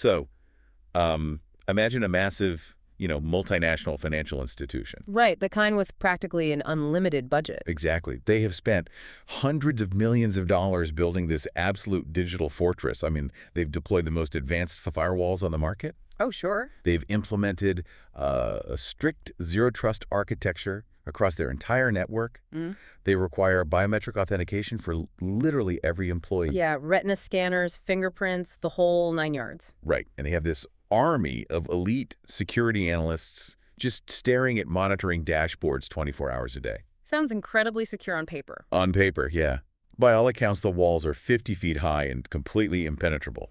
So, imagine a massive, multinational financial institution. Right, the kind with practically an unlimited budget. Exactly. They have spent hundreds of millions of dollars building this absolute digital fortress. I mean, they've deployed the most advanced firewalls on the market. Oh, sure. They've implemented a strict zero-trust architecture across their entire network. They require biometric authentication for literally every employee. Yeah, retina scanners, fingerprints, the whole 9 yards. Right. And they have this army of elite security analysts just staring at monitoring dashboards 24 hours a day. Sounds incredibly secure on paper. On paper, yeah. By all accounts, the walls are 50 feet high and completely impenetrable.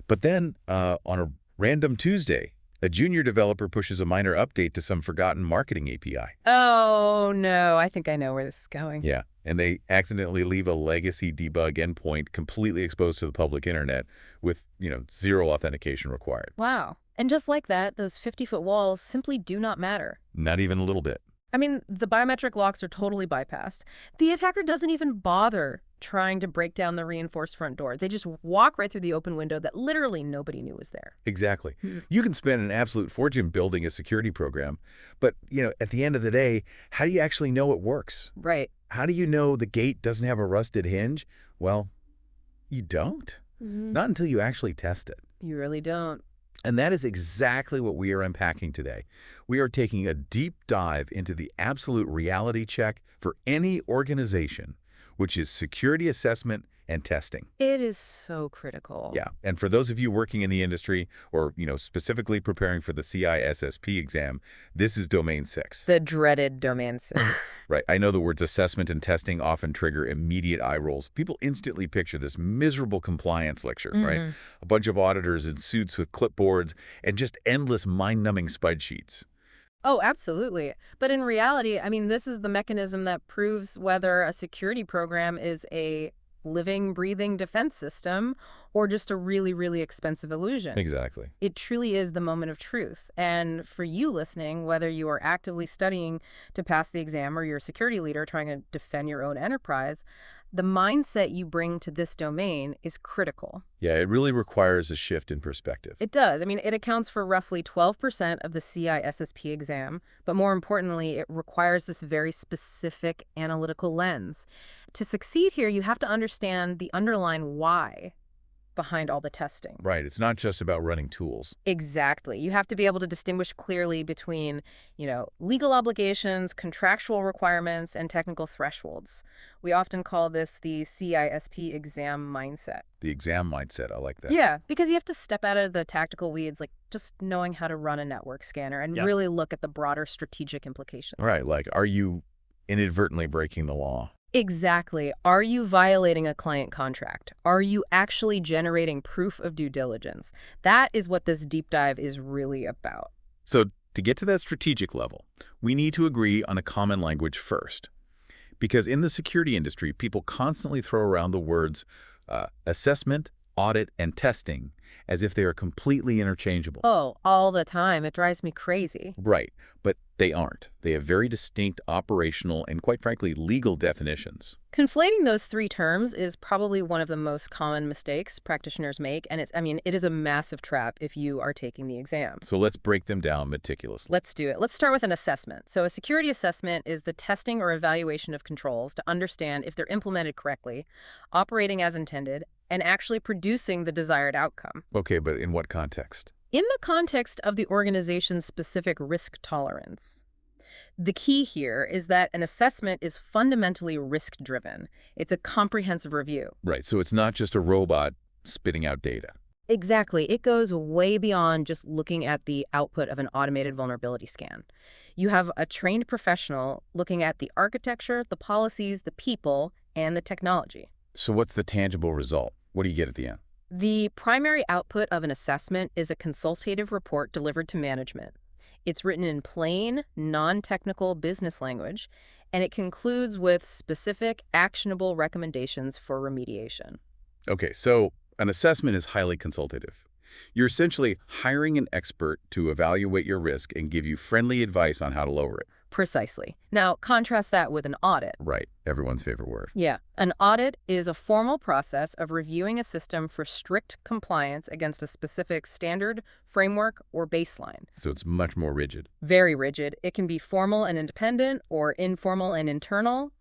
But then, on a random Tuesday, a junior developer pushes a minor update to some forgotten marketing API. Oh, no. I think I know where this is going. Yeah, and they accidentally leave a legacy debug endpoint completely exposed to the public internet with, zero authentication required. Wow. And just like that, those 50-foot walls simply do not matter. Not even a little bit. I mean, the biometric locks are totally bypassed. The attacker doesn't even bother trying to break down the reinforced front door. They just walk right through the open window that literally nobody knew was there. Exactly. You can spend an absolute fortune building a security program, but, at the end of the day, how do you actually know it works? Right. How do you know the gate doesn't have a rusted hinge? Well, you don't. Not until you actually test it. You really don't. And that is exactly what we are unpacking today. We are taking a deep dive into the absolute reality check for any organization, which is security assessment and testing. It is so critical. Yeah, and for those of you working in the industry or, specifically preparing for the CISSP exam, this is Domain 6. The dreaded Domain 6. Right. I know the words assessment and testing often trigger immediate eye rolls. People instantly picture this miserable compliance lecture, right? A bunch of auditors in suits with clipboards and just endless mind-numbing spreadsheets. Oh, absolutely. But in reality, I mean, this is the mechanism that proves whether a security program is a living, breathing defense system or just a really, really expensive illusion. Exactly. It truly is the moment of truth. And for you listening, whether you are actively studying to pass the exam or you're a security leader trying to defend your own enterprise, the mindset you bring to this domain is critical. Yeah, it really requires a shift in perspective. It does. I mean, it accounts for roughly 12% of the CISSP exam, but more importantly, it requires this very specific analytical lens. To succeed here, you have to understand the underlying why behind all the testing. Right. It's not just about running tools. Exactly. You have to be able to distinguish clearly between, legal obligations, contractual requirements, and technical thresholds. We often call this the CISSP exam mindset. The exam mindset, I like that. Yeah, because you have to step out of the tactical weeds, like just knowing how to run a network scanner and really look at the broader strategic implications. Right. Like, are you inadvertently breaking the law? Exactly. Are you violating a client contract? Are you actually generating proof of due diligence? That is what this deep dive is really about. So to get to that strategic level, we need to agree on a common language first. Because in the security industry, people constantly throw around the words assessment, audit, and testing as if they are completely interchangeable. Oh, all the time. It drives me crazy. Right, but they aren't. They have very distinct operational and, quite frankly, legal definitions. Conflating those three terms is probably one of the most common mistakes practitioners make, and it is a massive trap if you are taking the exam. So let's break them down meticulously. Let's do it. Let's start with an assessment. So a security assessment is the testing or evaluation of controls to understand if they're implemented correctly, operating as intended, and actually producing the desired outcome. Okay, but in what context? In the context of the organization's specific risk tolerance. The key here is that an assessment is fundamentally risk-driven. It's a comprehensive review. Right, so it's not just a robot spitting out data. Exactly. It goes way beyond just looking at the output of an automated vulnerability scan. You have a trained professional looking at the architecture, the policies, the people, and the technology. So what's the tangible result? What do you get at the end? The primary output of an assessment is a consultative report delivered to management. It's written in plain, non-technical business language, and it concludes with specific, actionable recommendations for remediation. Okay, so an assessment is highly consultative. You're essentially hiring an expert to evaluate your risk and give you friendly advice on how to lower it. Precisely. Now, contrast that with an audit. Right. Everyone's favorite word. Yeah. An audit is a formal process of reviewing a system for strict compliance against a specific standard, framework, or baseline. So it's much more rigid. Very rigid. It can be formal and independent or informal and internal,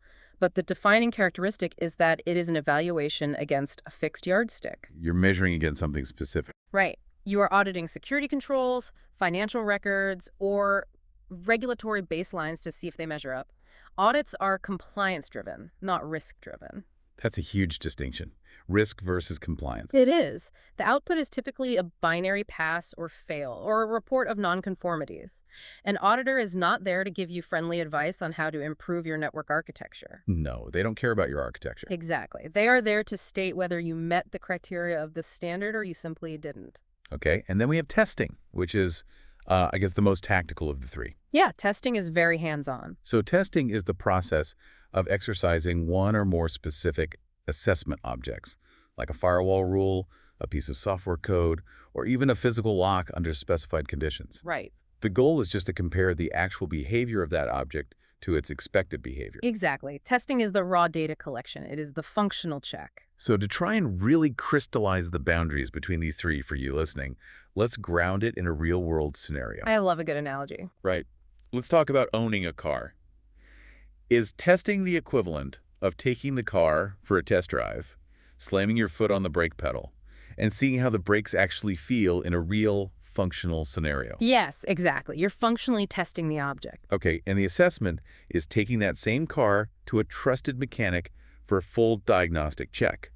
but the defining characteristic is that it is an evaluation against a fixed yardstick. You're measuring against something specific. Right. You are auditing security controls, financial records, or regulatory baselines to see if they measure up. Audits are compliance-driven, not risk-driven. That's a huge distinction. Risk versus compliance. It is. The output is typically a binary pass or fail, or a report of nonconformities. An auditor is not there to give you friendly advice on how to improve your network architecture. No, they don't care about your architecture. Exactly. They are there to state whether you met the criteria of the standard or you simply didn't. Okay, and then we have testing, which is, I guess, the most tactical of the three. Yeah, testing is very hands-on. So testing is the process of exercising one or more specific assessment objects, like a firewall rule, a piece of software code, or even a physical lock under specified conditions. Right. The goal is just to compare the actual behavior of that object to its expected behavior. Exactly. Testing is the raw data collection. It is the functional check. So to try and really crystallize the boundaries between these three for you listening, let's ground it in a real-world scenario. I love a good analogy. Right. Let's talk about owning a car. Is testing the equivalent of taking the car for a test drive, slamming your foot on the brake pedal, and seeing how the brakes actually feel in a real functional scenario? Yes, exactly. You're functionally testing the object. Okay, and the assessment is taking that same car to a trusted mechanic for a full diagnostic check.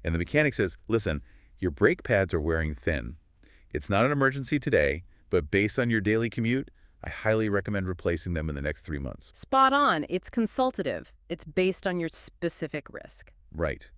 And the mechanic says, listen, your brake pads are wearing thin. It's not an emergency today, but based on your daily commute, I highly recommend replacing them in the next 3 months. Spot on. It's consultative. It's based on your specific risk. Right.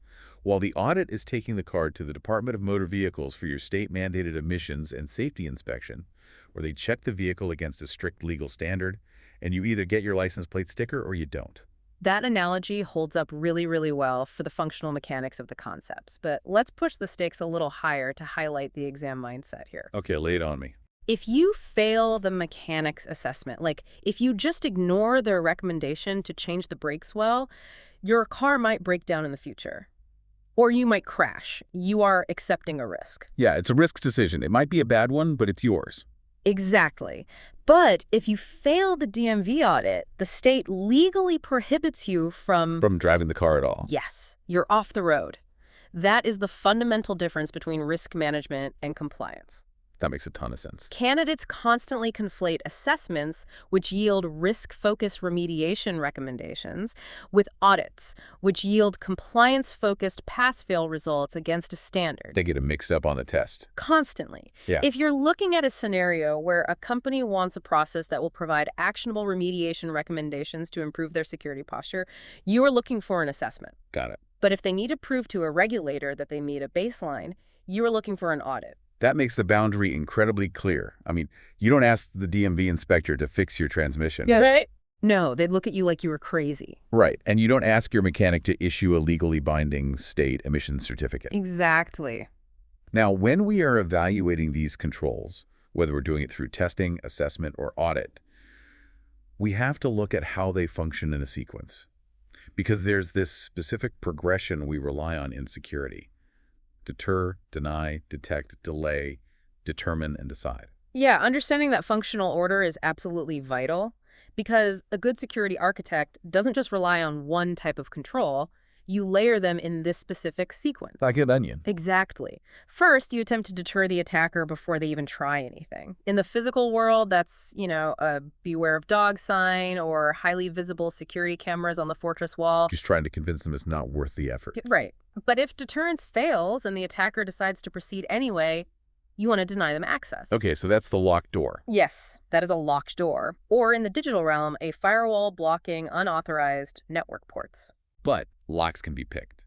While the audit is taking the car to the Department of Motor Vehicles for your state-mandated emissions and safety inspection, where they check the vehicle against a strict legal standard, and you either get your license plate sticker or you don't. That analogy holds up really, really well for the functional mechanics of the concepts. But let's push the stakes a little higher to highlight the exam mindset here. Okay, lay it on me. If you fail the mechanics assessment, like if you just ignore their recommendation to change the brakes well, your car might break down in the future. Or you might crash. You are accepting a risk. Yeah, it's a risk decision. It might be a bad one, but it's yours. Exactly. But if you fail the DMV audit, the state legally prohibits you from driving the car at all. Yes, you're off the road. That is the fundamental difference between risk management and compliance. That makes a ton of sense. Candidates constantly conflate assessments, which yield risk-focused remediation recommendations, with audits, which yield compliance-focused pass-fail results against a standard. They get it mixed up on the test. Constantly. Yeah. If you're looking at a scenario where a company wants a process that will provide actionable remediation recommendations to improve their security posture, you are looking for an assessment. Got it. But if they need to prove to a regulator that they meet a baseline, you are looking for an audit. That makes the boundary incredibly clear. I mean, you don't ask the DMV inspector to fix your transmission. Yeah, right? No, they'd look at you like you were crazy. Right. And you don't ask your mechanic to issue a legally binding state emissions certificate. Exactly. Now, when we are evaluating these controls, whether we're doing it through testing, assessment, or audit, we have to look at how they function in a sequence. Because there's this specific progression we rely on in security. Deter, deny, detect, delay, determine, and decide. Yeah, understanding that functional order is absolutely vital because a good security architect doesn't just rely on one type of control. You layer them in this specific sequence. Like an onion. Exactly. First, you attempt to deter the attacker before they even try anything. In the physical world, that's, a beware of dog sign or highly visible security cameras on the fortress wall. Just trying to convince them it's not worth the effort. Right. But if deterrence fails and the attacker decides to proceed anyway, you want to deny them access. Okay, so that's the locked door. Yes, that is a locked door. Or in the digital realm, a firewall blocking unauthorized network ports. But locks can be picked.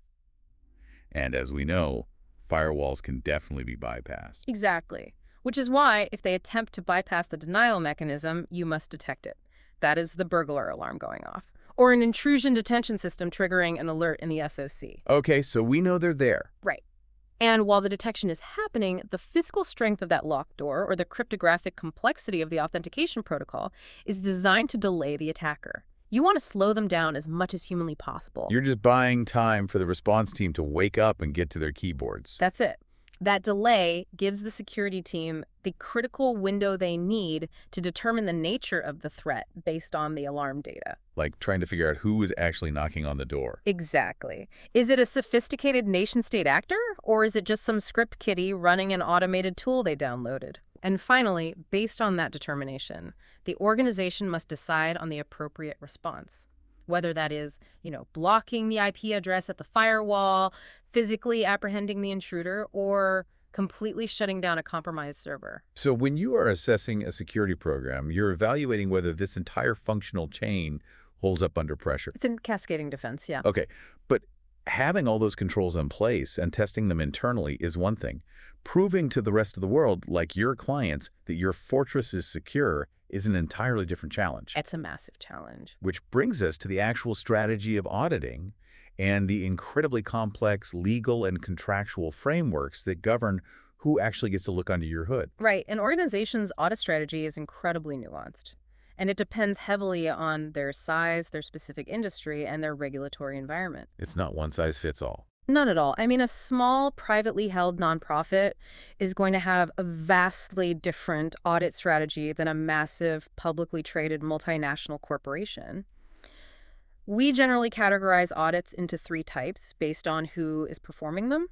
And as we know, firewalls can definitely be bypassed. Exactly. Which is why, if they attempt to bypass the denial mechanism, you must detect it. That is the burglar alarm going off. Or an intrusion detention system triggering an alert in the SOC. Okay, so we know they're there. Right. And while the detection is happening, the physical strength of that locked door or the cryptographic complexity of the authentication protocol is designed to delay the attacker. You want to slow them down as much as humanly possible. You're just buying time for the response team to wake up and get to their keyboards. That's it. That delay gives the security team the critical window they need to determine the nature of the threat based on the alarm data. Like trying to figure out who is actually knocking on the door. Exactly. Is it a sophisticated nation-state actor, or is it just some script kiddie running an automated tool they downloaded? And finally, based on that determination, the organization must decide on the appropriate response. Whether that is, blocking the IP address at the firewall, physically apprehending the intruder, or completely shutting down a compromised server. So when you are assessing a security program, you're evaluating whether this entire functional chain holds up under pressure. It's a cascading defense, yeah. Okay, but having all those controls in place and testing them internally is one thing. Proving to the rest of the world, like your clients, that your fortress is secure is an entirely different challenge. It's a massive challenge. Which brings us to the actual strategy of auditing and the incredibly complex legal and contractual frameworks that govern who actually gets to look under your hood. Right. An organization's audit strategy is incredibly nuanced, and it depends heavily on their size, their specific industry, and their regulatory environment. It's not one size fits all. Not at all. I mean, a small, privately held nonprofit is going to have a vastly different audit strategy than a massive, publicly traded multinational corporation. We generally categorize audits into 3 types based on who is performing them: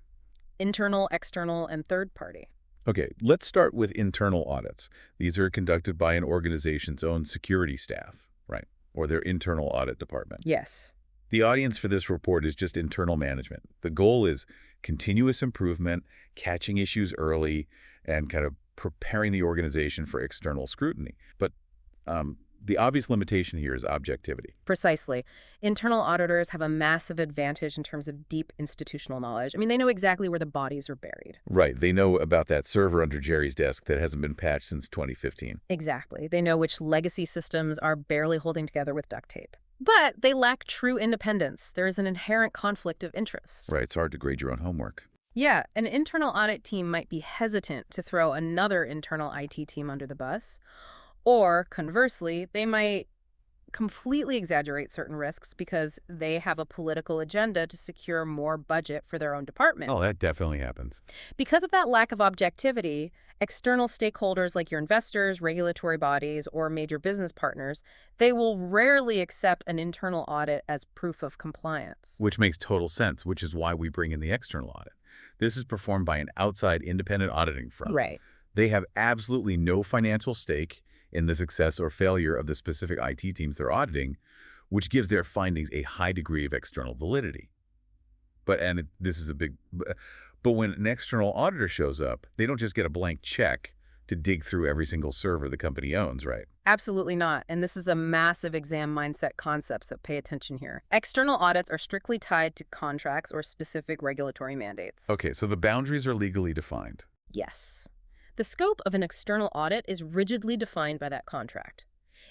internal, external, and third party. Okay, let's start with internal audits. These are conducted by an organization's own security staff, right? Or their internal audit department. Yes. The audience for this report is just internal management. The goal is continuous improvement, catching issues early, and kind of preparing the organization for external scrutiny. But the obvious limitation here is objectivity. Precisely. Internal auditors have a massive advantage in terms of deep institutional knowledge. I mean, they know exactly where the bodies are buried. Right. They know about that server under Jerry's desk that hasn't been patched since 2015. Exactly. They know which legacy systems are barely holding together with duct tape. But they lack true independence. There is an inherent conflict of interest. Right. It's hard to grade your own homework. Yeah, an internal audit team might be hesitant to throw another internal IT team under the bus. Or, conversely, they might completely exaggerate certain risks because they have a political agenda to secure more budget for their own department. Oh, that definitely happens. Because of that lack of objectivity, external stakeholders like your investors, regulatory bodies, or major business partners, they will rarely accept an internal audit as proof of compliance. Which makes total sense, which is why we bring in the external audit. This is performed by an outside independent auditing firm. Right. They have absolutely no financial stake in the success or failure of the specific IT teams they're auditing, which gives their findings a high degree of external validity. But when an external auditor shows up, they don't just get a blank check to dig through every single server the company owns, right? Absolutely not. And this is a massive exam mindset concept, so pay attention here. External audits are strictly tied to contracts or specific regulatory mandates. Okay, so the boundaries are legally defined. Yes. The scope of an external audit is rigidly defined by that contract.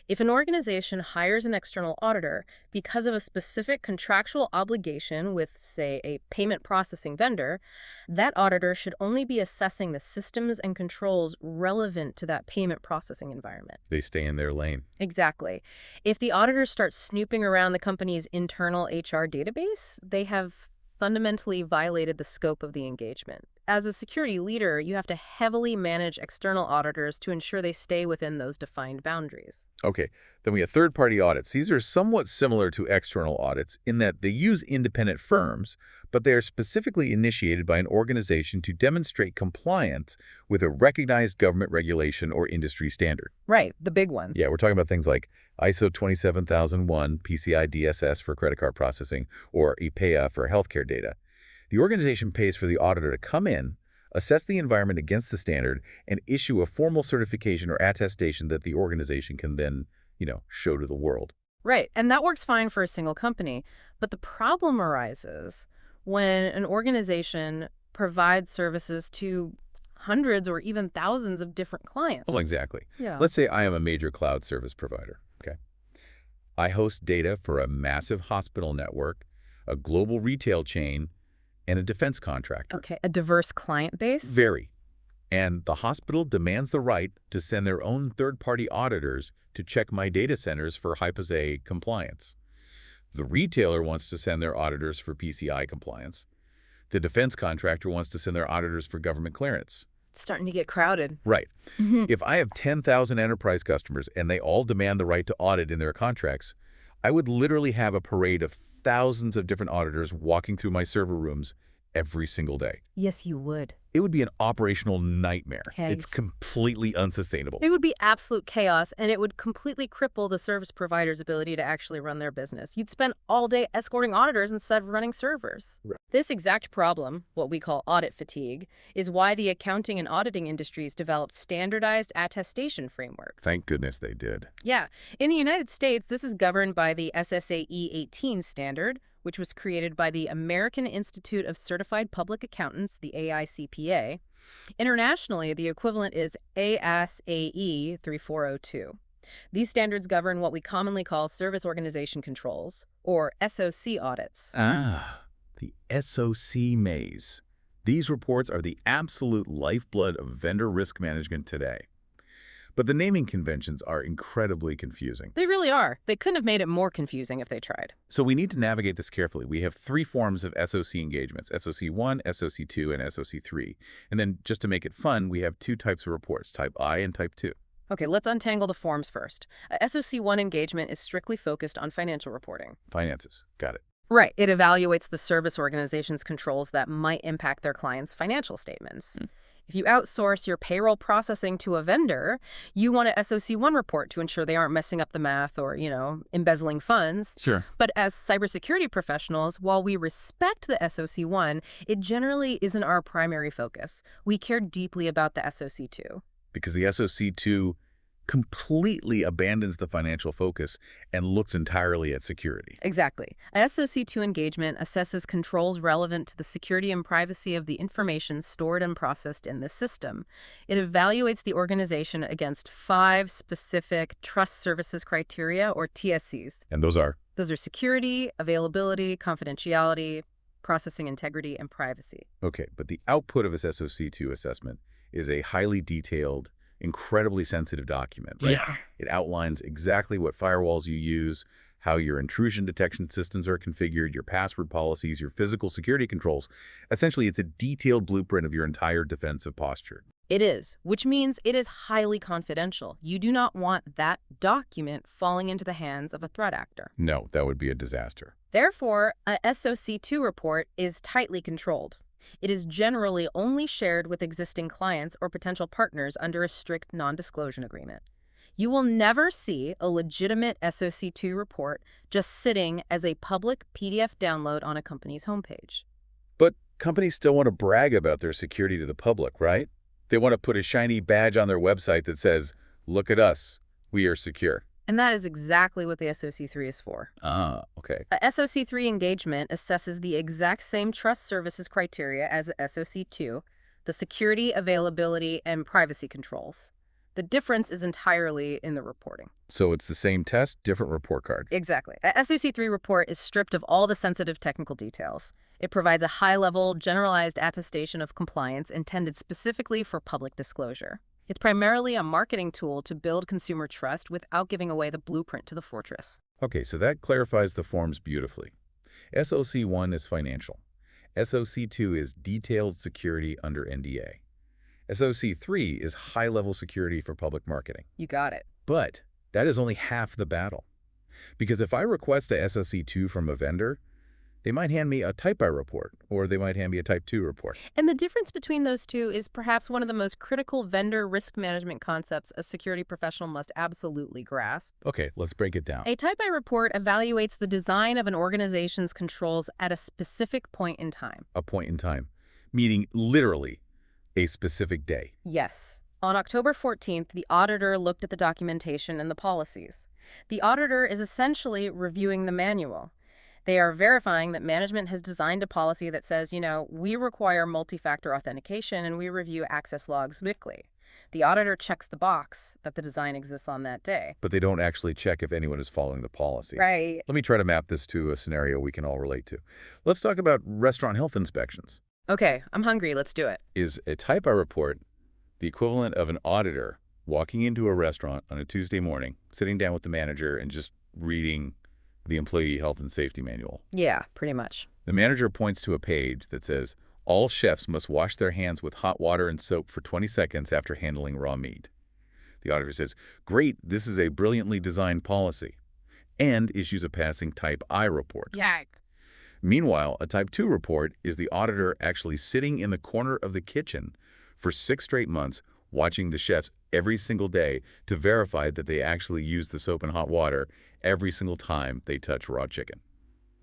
If an organization hires an external auditor because of a specific contractual obligation with, say, a payment processing vendor, that auditor should only be assessing the systems and controls relevant to that payment processing environment. They stay in their lane. Exactly. If the auditors start snooping around the company's internal HR database, they have fundamentally violated the scope of the engagement. As a security leader, you have to heavily manage external auditors to ensure they stay within those defined boundaries. Okay, then we have third-party audits. These are somewhat similar to external audits in that they use independent firms, but they are specifically initiated by an organization to demonstrate compliance with a recognized government regulation or industry standard. Right, the big ones. Yeah, we're talking about things like ISO 27001, PCI DSS for credit card processing, or IPEA for healthcare data. The organization pays for the auditor to come in, assess the environment against the standard, and issue a formal certification or attestation that the organization can then, show to the world. Right, and that works fine for a single company. But the problem arises when an organization provides services to hundreds or even thousands of different clients. Well, exactly. Yeah. Let's say I am a major cloud service provider, okay? I host data for a massive hospital network, a global retail chain, and a defense contractor. Okay, a diverse client base? Very. And the hospital demands the right to send their own third-party auditors to check my data centers for ISAE compliance. The retailer wants to send their auditors for PCI compliance. The defense contractor wants to send their auditors for government clearance. It's starting to get crowded. Right. If I have 10,000 enterprise customers and they all demand the right to audit in their contracts, I would literally have a parade of thousands of different auditors walking through my server rooms every single day. Yes, you would. It would be an operational nightmare. Okay. It's completely unsustainable. It would be absolute chaos, and it would completely cripple the service provider's ability to actually run their business. You'd spend all day escorting auditors instead of running servers. Right. This exact problem, what we call audit fatigue, is why the accounting and auditing industries developed standardized attestation frameworks. Thank goodness they did. Yeah. In the United States, this is governed by the SSAE 18 standard, which was created by the American Institute of Certified Public Accountants, the AICPA. Internationally, the equivalent is ISAE 3402. These standards govern what we commonly call service organization controls, or SOC audits. The SOC maze. These reports are the absolute lifeblood of vendor risk management today. But the naming conventions are incredibly confusing. They really are. They couldn't have made it more confusing if they tried. So we need to navigate this carefully. We have 3 forms of SOC engagements, SOC1, SOC2, and SOC3. And then just to make it fun, we have 2 types of reports, Type I and Type 2. Okay, let's untangle the forms first. A SOC1 engagement is strictly focused on financial reporting. Finances. Got it. Right. It evaluates the service organization's controls that might impact their clients' financial statements. If you outsource your payroll processing to a vendor, you want a SOC1 report to ensure they aren't messing up the math or, embezzling funds. Sure. But as cybersecurity professionals, while we respect the SOC1, it generally isn't our primary focus. We care deeply about the SOC2. Because the SOC2 completely abandons the financial focus and looks entirely at security. Exactly. A SOC2 engagement assesses controls relevant to the security and privacy of the information stored and processed in the system. It evaluates the organization against 5 specific trust services criteria, or TSCs. And those are? Those are security, availability, confidentiality, processing integrity, and privacy. Okay, but the output of this SOC2 assessment is a highly detailed, incredibly sensitive document, right? Yeah. It outlines exactly what firewalls you use, how your intrusion detection systems are configured, your password policies, your physical security controls. Essentially, it's a detailed blueprint of your entire defensive posture. It is, which means it is highly confidential. You do not want that document falling into the hands of a threat actor. No, that would be a disaster. Therefore, a SOC2 report is tightly controlled. It is generally only shared with existing clients or potential partners under a strict non-disclosure agreement. You will never see a legitimate SOC2 report just sitting as a public PDF download on a company's homepage. But companies still want to brag about their security to the public, right? They want to put a shiny badge on their website that says, "Look at us, we are secure." And that is exactly what the SOC3 is for. Okay. A SOC3 engagement assesses the exact same trust services criteria as a SOC2, the security, availability, and privacy controls. The difference is entirely in the reporting. So it's the same test, different report card. Exactly. A SOC3 report is stripped of all the sensitive technical details. It provides a high-level, generalized attestation of compliance intended specifically for public disclosure. It's primarily a marketing tool to build consumer trust without giving away the blueprint to the fortress. Okay, so that clarifies the forms beautifully. SOC1 is financial. SOC2 is detailed security under NDA. SOC3 is high-level security for public marketing. You got it. But that is only half the battle. Because if I request a SOC2 from a vendor, they might hand me a Type I report, or they might hand me a Type 2 report. And the difference between those two is perhaps one of the most critical vendor risk management concepts a security professional must absolutely grasp. Okay, let's break it down. A Type I report evaluates the design of an organization's controls at a specific point in time. A point in time, meaning literally a specific day. Yes. On October 14th, the auditor looked at the documentation and the policies. The auditor is essentially reviewing the manual. They are verifying that management has designed a policy that says, we require multi-factor authentication and we review access logs weekly. The auditor checks the box that the design exists on that day. But they don't actually check if anyone is following the policy. Right. Let me try to map this to a scenario we can all relate to. Let's talk about restaurant health inspections. Okay, I'm hungry. Let's do it. Is a Type I report the equivalent of an auditor walking into a restaurant on a Tuesday morning, sitting down with the manager and just reading the employee health and safety manual? Yeah, pretty much. The manager points to a page that says, all chefs must wash their hands with hot water and soap for 20 seconds after handling raw meat. The auditor says, great, this is a brilliantly designed policy, and issues a passing Type I report. Yeah. Meanwhile, a Type II report is the auditor actually sitting in the corner of the kitchen for 6 straight months, watching the chefs every single day to verify that they actually use the soap and hot water every single time they touch raw chicken.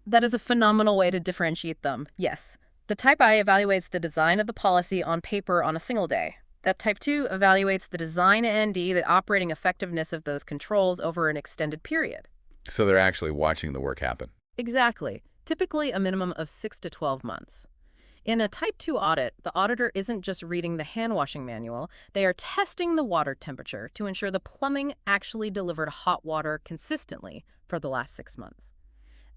That is a phenomenal way to differentiate them, yes. The Type I evaluates the design of the policy on paper on a single day. That Type II evaluates the design and the operating effectiveness of those controls over an extended period. So they're actually watching the work happen. Exactly. Typically a minimum of 6 to 12 months. In a Type II audit, the auditor isn't just reading the hand-washing manual, they are testing the water temperature to ensure the plumbing actually delivered hot water consistently for the last 6 months.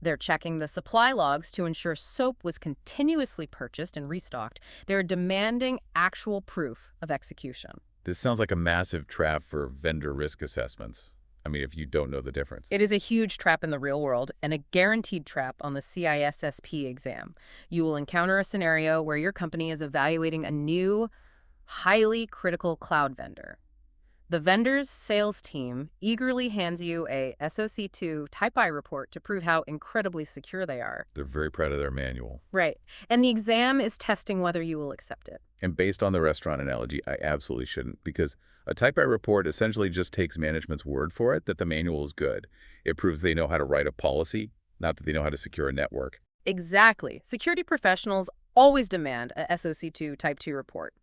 They're checking the supply logs to ensure soap was continuously purchased and restocked. They're demanding actual proof of execution. This sounds like a massive trap for vendor risk assessments. I mean, if you don't know the difference. It is a huge trap in the real world and a guaranteed trap on the CISSP exam. You will encounter a scenario where your company is evaluating a new, highly critical cloud vendor. The vendor's sales team eagerly hands you a SOC2 Type I report to prove how incredibly secure they are. They're very proud of their manual. Right. And the exam is testing whether you will accept it. And based on the restaurant analogy, I absolutely shouldn't, because a Type I report essentially just takes management's word for it that the manual is good. It proves they know how to write a policy, not that they know how to secure a network. Exactly. Security professionals always demand a SOC2 Type II report.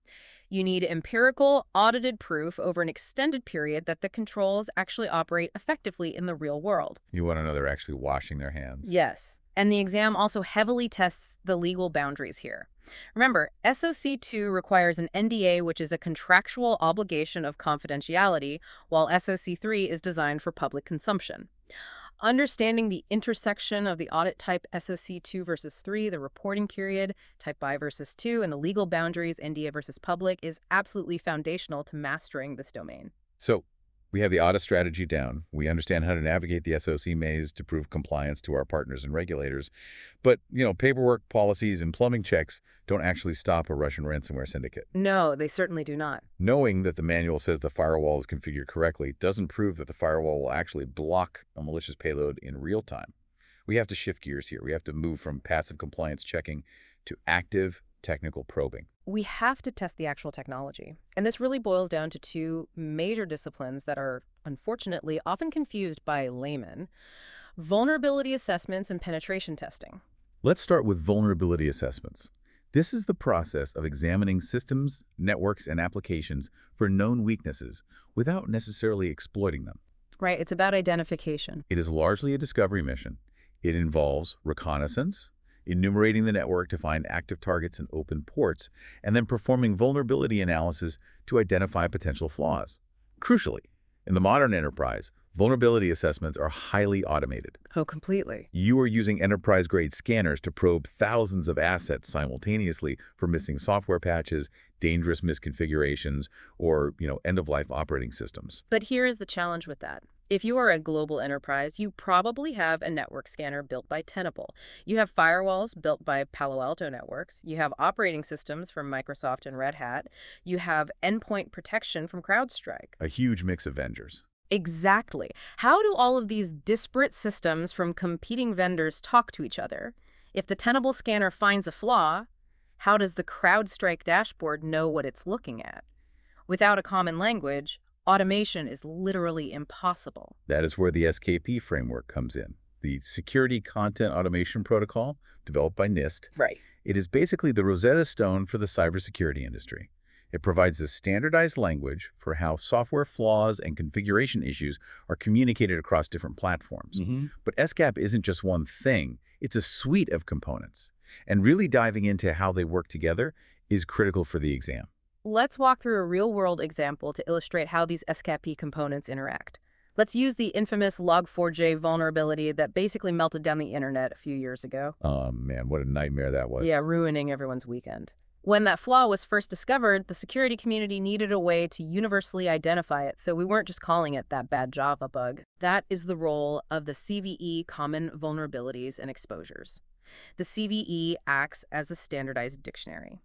You need empirical, audited proof over an extended period that the controls actually operate effectively in the real world. You want to know they're actually washing their hands. Yes. And the exam also heavily tests the legal boundaries here. Remember, SOC2 requires an NDA, which is a contractual obligation of confidentiality, while SOC3 is designed for public consumption. Understanding the intersection of the audit type SOC2 versus 3, the reporting period, Type I versus 2, and the legal boundaries, NDA versus public, is absolutely foundational to mastering this domain. So we have the audit strategy down. We understand how to navigate the SOC maze to prove compliance to our partners and regulators. But, paperwork, policies, and plumbing checks don't actually stop a Russian ransomware syndicate. No, they certainly do not. Knowing that the manual says the firewall is configured correctly doesn't prove that the firewall will actually block a malicious payload in real time. We have to shift gears here. We have to move from passive compliance checking to active technical probing. We have to test the actual technology. And this really boils down to two major disciplines that are, unfortunately, often confused by laymen: vulnerability assessments and penetration testing. Let's start with vulnerability assessments. This is the process of examining systems, networks, and applications for known weaknesses without necessarily exploiting them. Right, it's about identification. It is largely a discovery mission. It involves reconnaissance, enumerating the network to find active targets and open ports, and then performing vulnerability analysis to identify potential flaws. Crucially, in the modern enterprise, vulnerability assessments are highly automated. Oh, completely. You are using enterprise-grade scanners to probe thousands of assets simultaneously for missing software patches, dangerous misconfigurations, or, end-of-life operating systems. But here is the challenge with that. If you are a global enterprise, you probably have a network scanner built by Tenable. You have firewalls built by Palo Alto Networks. You have operating systems from Microsoft and Red Hat. You have endpoint protection from CrowdStrike. A huge mix of vendors. Exactly. How do all of these disparate systems from competing vendors talk to each other? If the Tenable scanner finds a flaw, how does the CrowdStrike dashboard know what it's looking at? Without a common language, automation is literally impossible. That is where the SKP framework comes in. The Security Content Automation Protocol, developed by NIST. Right. It is basically the Rosetta Stone for the cybersecurity industry. It provides a standardized language for how software flaws and configuration issues are communicated across different platforms. But SCAP isn't just one thing. It's a suite of components. And really diving into how they work together is critical for the exam. Let's walk through a real-world example to illustrate how these SCAP components interact. Let's use the infamous Log4j vulnerability that basically melted down the internet a few years ago. Oh, man, what a nightmare that was. Yeah, ruining everyone's weekend. When that flaw was first discovered, the security community needed a way to universally identify it, so we weren't just calling it that bad Java bug. That is the role of the CVE Common Vulnerabilities and Exposures. The CVE acts as a standardized dictionary.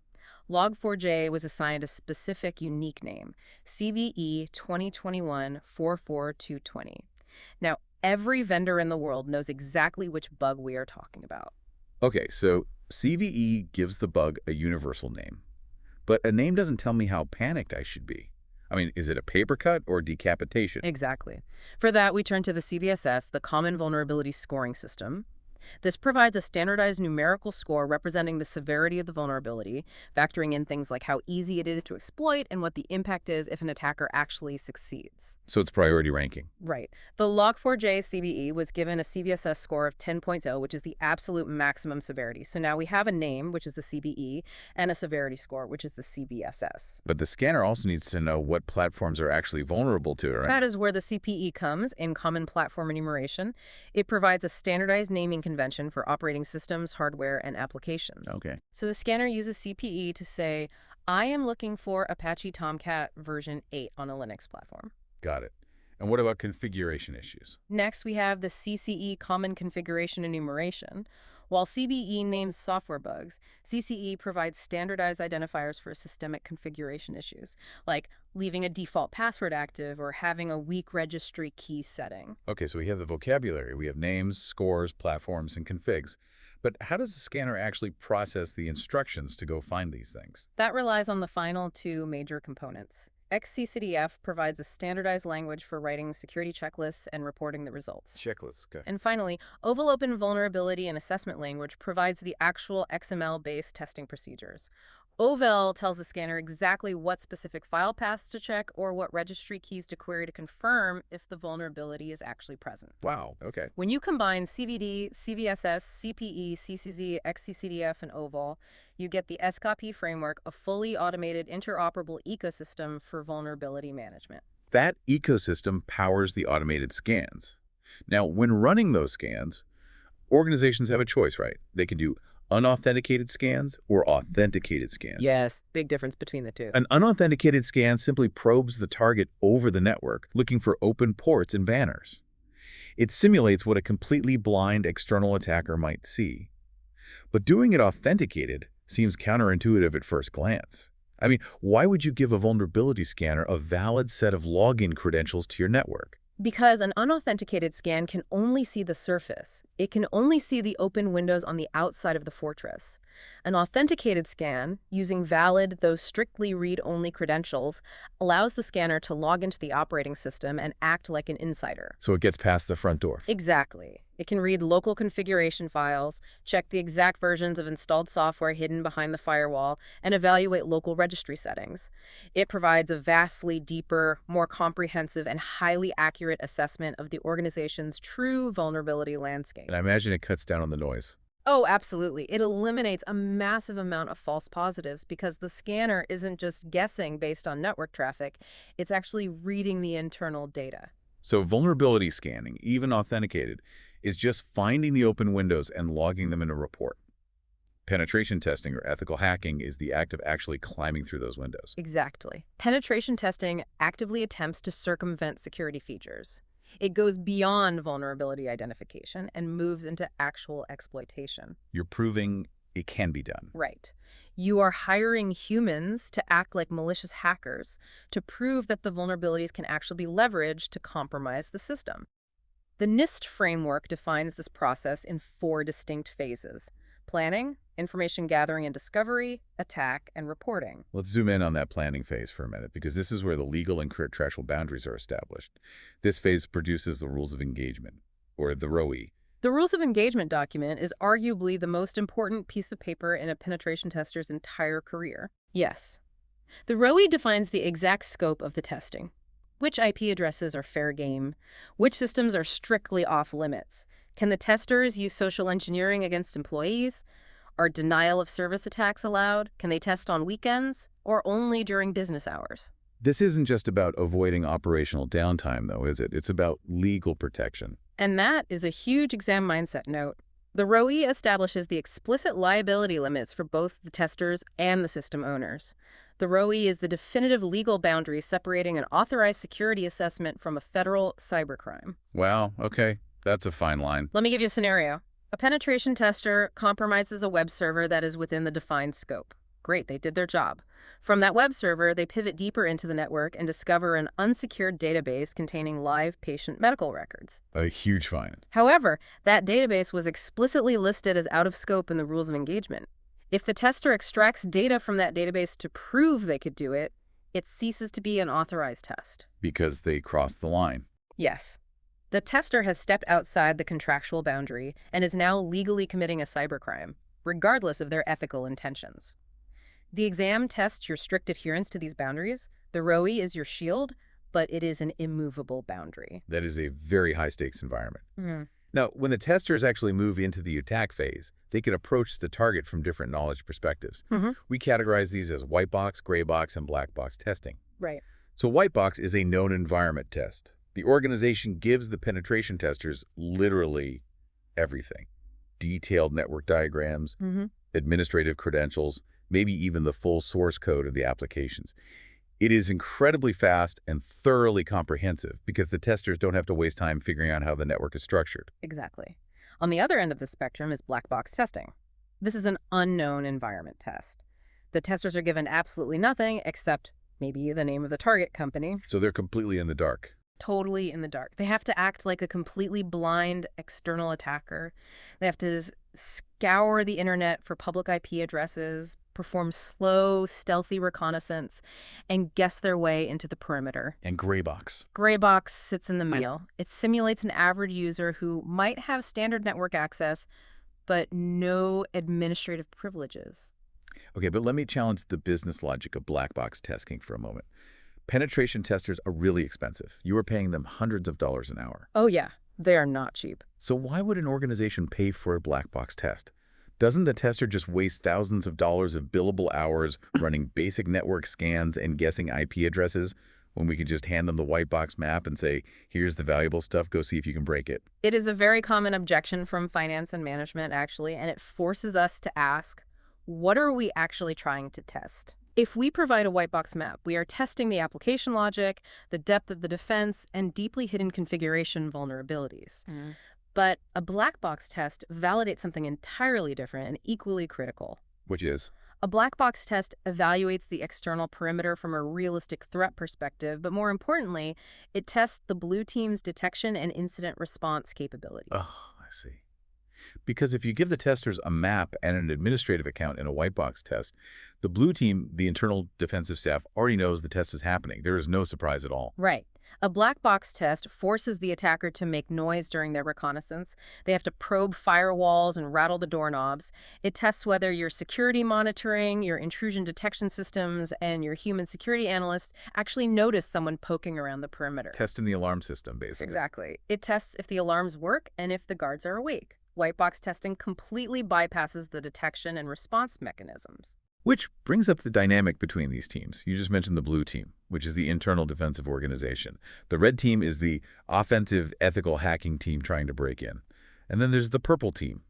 Log4j was assigned a specific unique name, CVE 2021-44220. Now, every vendor in the world knows exactly which bug we are talking about. Okay, so CVE gives the bug a universal name, but a name doesn't tell me how panicked I should be. I mean, is it a paper cut or decapitation? Exactly. For that, we turn to the CVSS, the Common Vulnerability Scoring System. This provides a standardized numerical score representing the severity of the vulnerability, factoring in things like how easy it is to exploit and what the impact is if an attacker actually succeeds. So it's priority ranking. Right. The Log4j CVE was given a CVSS score of 10.0, which is the absolute maximum severity. So now we have a name, which is the CVE, and a severity score, which is the CVSS. But the scanner also needs to know what platforms are actually vulnerable to it, right? That is where the CPE comes in Common Platform Enumeration. It provides a standardized naming convention for operating systems, hardware, and applications. Okay. So the scanner uses CPE to say, I am looking for Apache Tomcat version 8 on a Linux platform. Got it. And what about configuration issues? Next, we have the CCE Common Configuration Enumeration. While CBE names software bugs, CCE provides standardized identifiers for systemic configuration issues, like leaving a default password active or having a weak registry key setting. Okay, so we have the vocabulary. We have names, scores, platforms, and configs. But how does the scanner actually process the instructions to go find these things? That relies on the final two major components. XCCDF provides a standardized language for writing security checklists and reporting the results. Checklists. Okay. And finally, Oval Open Vulnerability and Assessment Language provides the actual XML-based testing procedures. OVEL tells the scanner exactly what specific file paths to check or what registry keys to query to confirm if the vulnerability is actually present. Wow. Okay. When you combine CVD, CVSS, CPE, CCZ, XCCDF, and OVAL, you get the SCOP framework, a fully automated interoperable ecosystem for vulnerability management. That ecosystem powers the automated scans. Now, when running those scans, organizations have a choice, right? They can do unauthenticated scans or authenticated scans. Yes, big difference between the two. An unauthenticated scan simply probes the target over the network, looking for open ports and banners. It simulates what a completely blind external attacker might see. But doing it authenticated seems counterintuitive at first glance. I mean, why would you give a vulnerability scanner a valid set of login credentials to your network? Because an unauthenticated scan can only see the surface. It can only see the open windows on the outside of the fortress. An authenticated scan, using valid, though strictly read-only credentials, allows the scanner to log into the operating system and act like an insider. So it gets past the front door. Exactly. It can read local configuration files, check the exact versions of installed software hidden behind the firewall, and evaluate local registry settings. It provides a vastly deeper, more comprehensive, and highly accurate assessment of the organization's true vulnerability landscape. And I imagine it cuts down on the noise. Oh, absolutely. It eliminates a massive amount of false positives because the scanner isn't just guessing based on network traffic, it's actually reading the internal data. So vulnerability scanning, even authenticated, is just finding the open windows and logging them in a report. Penetration testing or ethical hacking is the act of actually climbing through those windows. Exactly. Penetration testing actively attempts to circumvent security features. It goes beyond vulnerability identification and moves into actual exploitation. You're proving it can be done. Right. You are hiring humans to act like malicious hackers to prove that the vulnerabilities can actually be leveraged to compromise the system. The NIST framework defines this process in 4 distinct phases: planning, information gathering and discovery, attack, and reporting. Let's zoom in on that planning phase for a minute, because this is where the legal and contractual boundaries are established. This phase produces the rules of engagement, or the ROE. The Rules of Engagement document is arguably the most important piece of paper in a penetration tester's entire career. Yes. The ROE defines the exact scope of the testing. Which IP addresses are fair game? Which systems are strictly off limits? Can the testers use social engineering against employees? Are denial of service attacks allowed? Can they test on weekends or only during business hours? This isn't just about avoiding operational downtime, though, is it? It's about legal protection. And that is a huge exam mindset note. The ROE establishes the explicit liability limits for both the testers and the system owners. The ROE is the definitive legal boundary separating an authorized security assessment from a federal cybercrime. Wow, okay, that's a fine line. Let me give you a scenario. A penetration tester compromises a web server that is within the defined scope. Great, they did their job. From that web server, they pivot deeper into the network and discover an unsecured database containing live patient medical records. A huge fine. However, that database was explicitly listed as out of scope in the rules of engagement. If the tester extracts data from that database to prove they could do it, it ceases to be an authorized test. Because they crossed the line. Yes. The tester has stepped outside the contractual boundary and is now legally committing a cybercrime, regardless of their ethical intentions. The exam tests your strict adherence to these boundaries. The ROE is your shield, but it is an immovable boundary. That is a very high-stakes environment. Mm. Now, when the testers actually move into the attack phase, they can approach the target from different knowledge perspectives. We categorize these as white box, gray box, and black box testing. Right. So white box is a known environment test. The organization gives the penetration testers literally everything. Detailed network diagrams, administrative credentials, maybe even the full source code of the applications. It is incredibly fast and thoroughly comprehensive because the testers don't have to waste time figuring out how the network is structured. Exactly. On the other end of the spectrum is black box testing. This is an unknown environment test. The testers are given absolutely nothing except maybe the name of the target company. So they're completely in the dark. Totally in the dark. They have to act like a completely blind external attacker. They have to scour the internet for public IP addresses, perform slow, stealthy reconnaissance, and guess their way into the perimeter. And gray box. Gray box sits in the middle. It simulates an average user who might have standard network access, but no administrative privileges. Okay, but let me challenge the business logic of black box testing for a moment. Penetration testers are really expensive. You are paying them hundreds of dollars an hour. Oh yeah, they are not cheap. So why would an organization pay for a black box test? Doesn't the tester just waste thousands of dollars of billable hours running basic network scans and guessing IP addresses when we could just hand them the white box map and say, here's the valuable stuff, go see if you can break it? It is a very common objection from finance and management, actually, and it forces us to ask, what are we actually trying to test? If we provide a white box map, we are testing the application logic, the depth of the defense, and deeply hidden configuration vulnerabilities. But a black box test validates something entirely different and equally critical. Which is? A black box test evaluates the external perimeter from a realistic threat perspective, but more importantly, it tests the blue team's detection and incident response capabilities. Oh, I see. Because if you give the testers a map and an administrative account in a white box test, the blue team, the internal defensive staff, already knows the test is happening. There is no surprise at all. Right. A black box test forces the attacker to make noise during their reconnaissance. They have to probe firewalls and rattle the doorknobs. It tests whether your security monitoring, your intrusion detection systems, and your human security analysts actually notice someone poking around the perimeter. Testing the alarm system, basically. Exactly. It tests if the alarms work and if the guards are awake. White box testing completely bypasses the detection and response mechanisms. Which brings up the dynamic between these teams. You just mentioned the blue team, which is the internal defensive organization. The red team is the offensive ethical hacking team trying to break in. And then there's the purple team.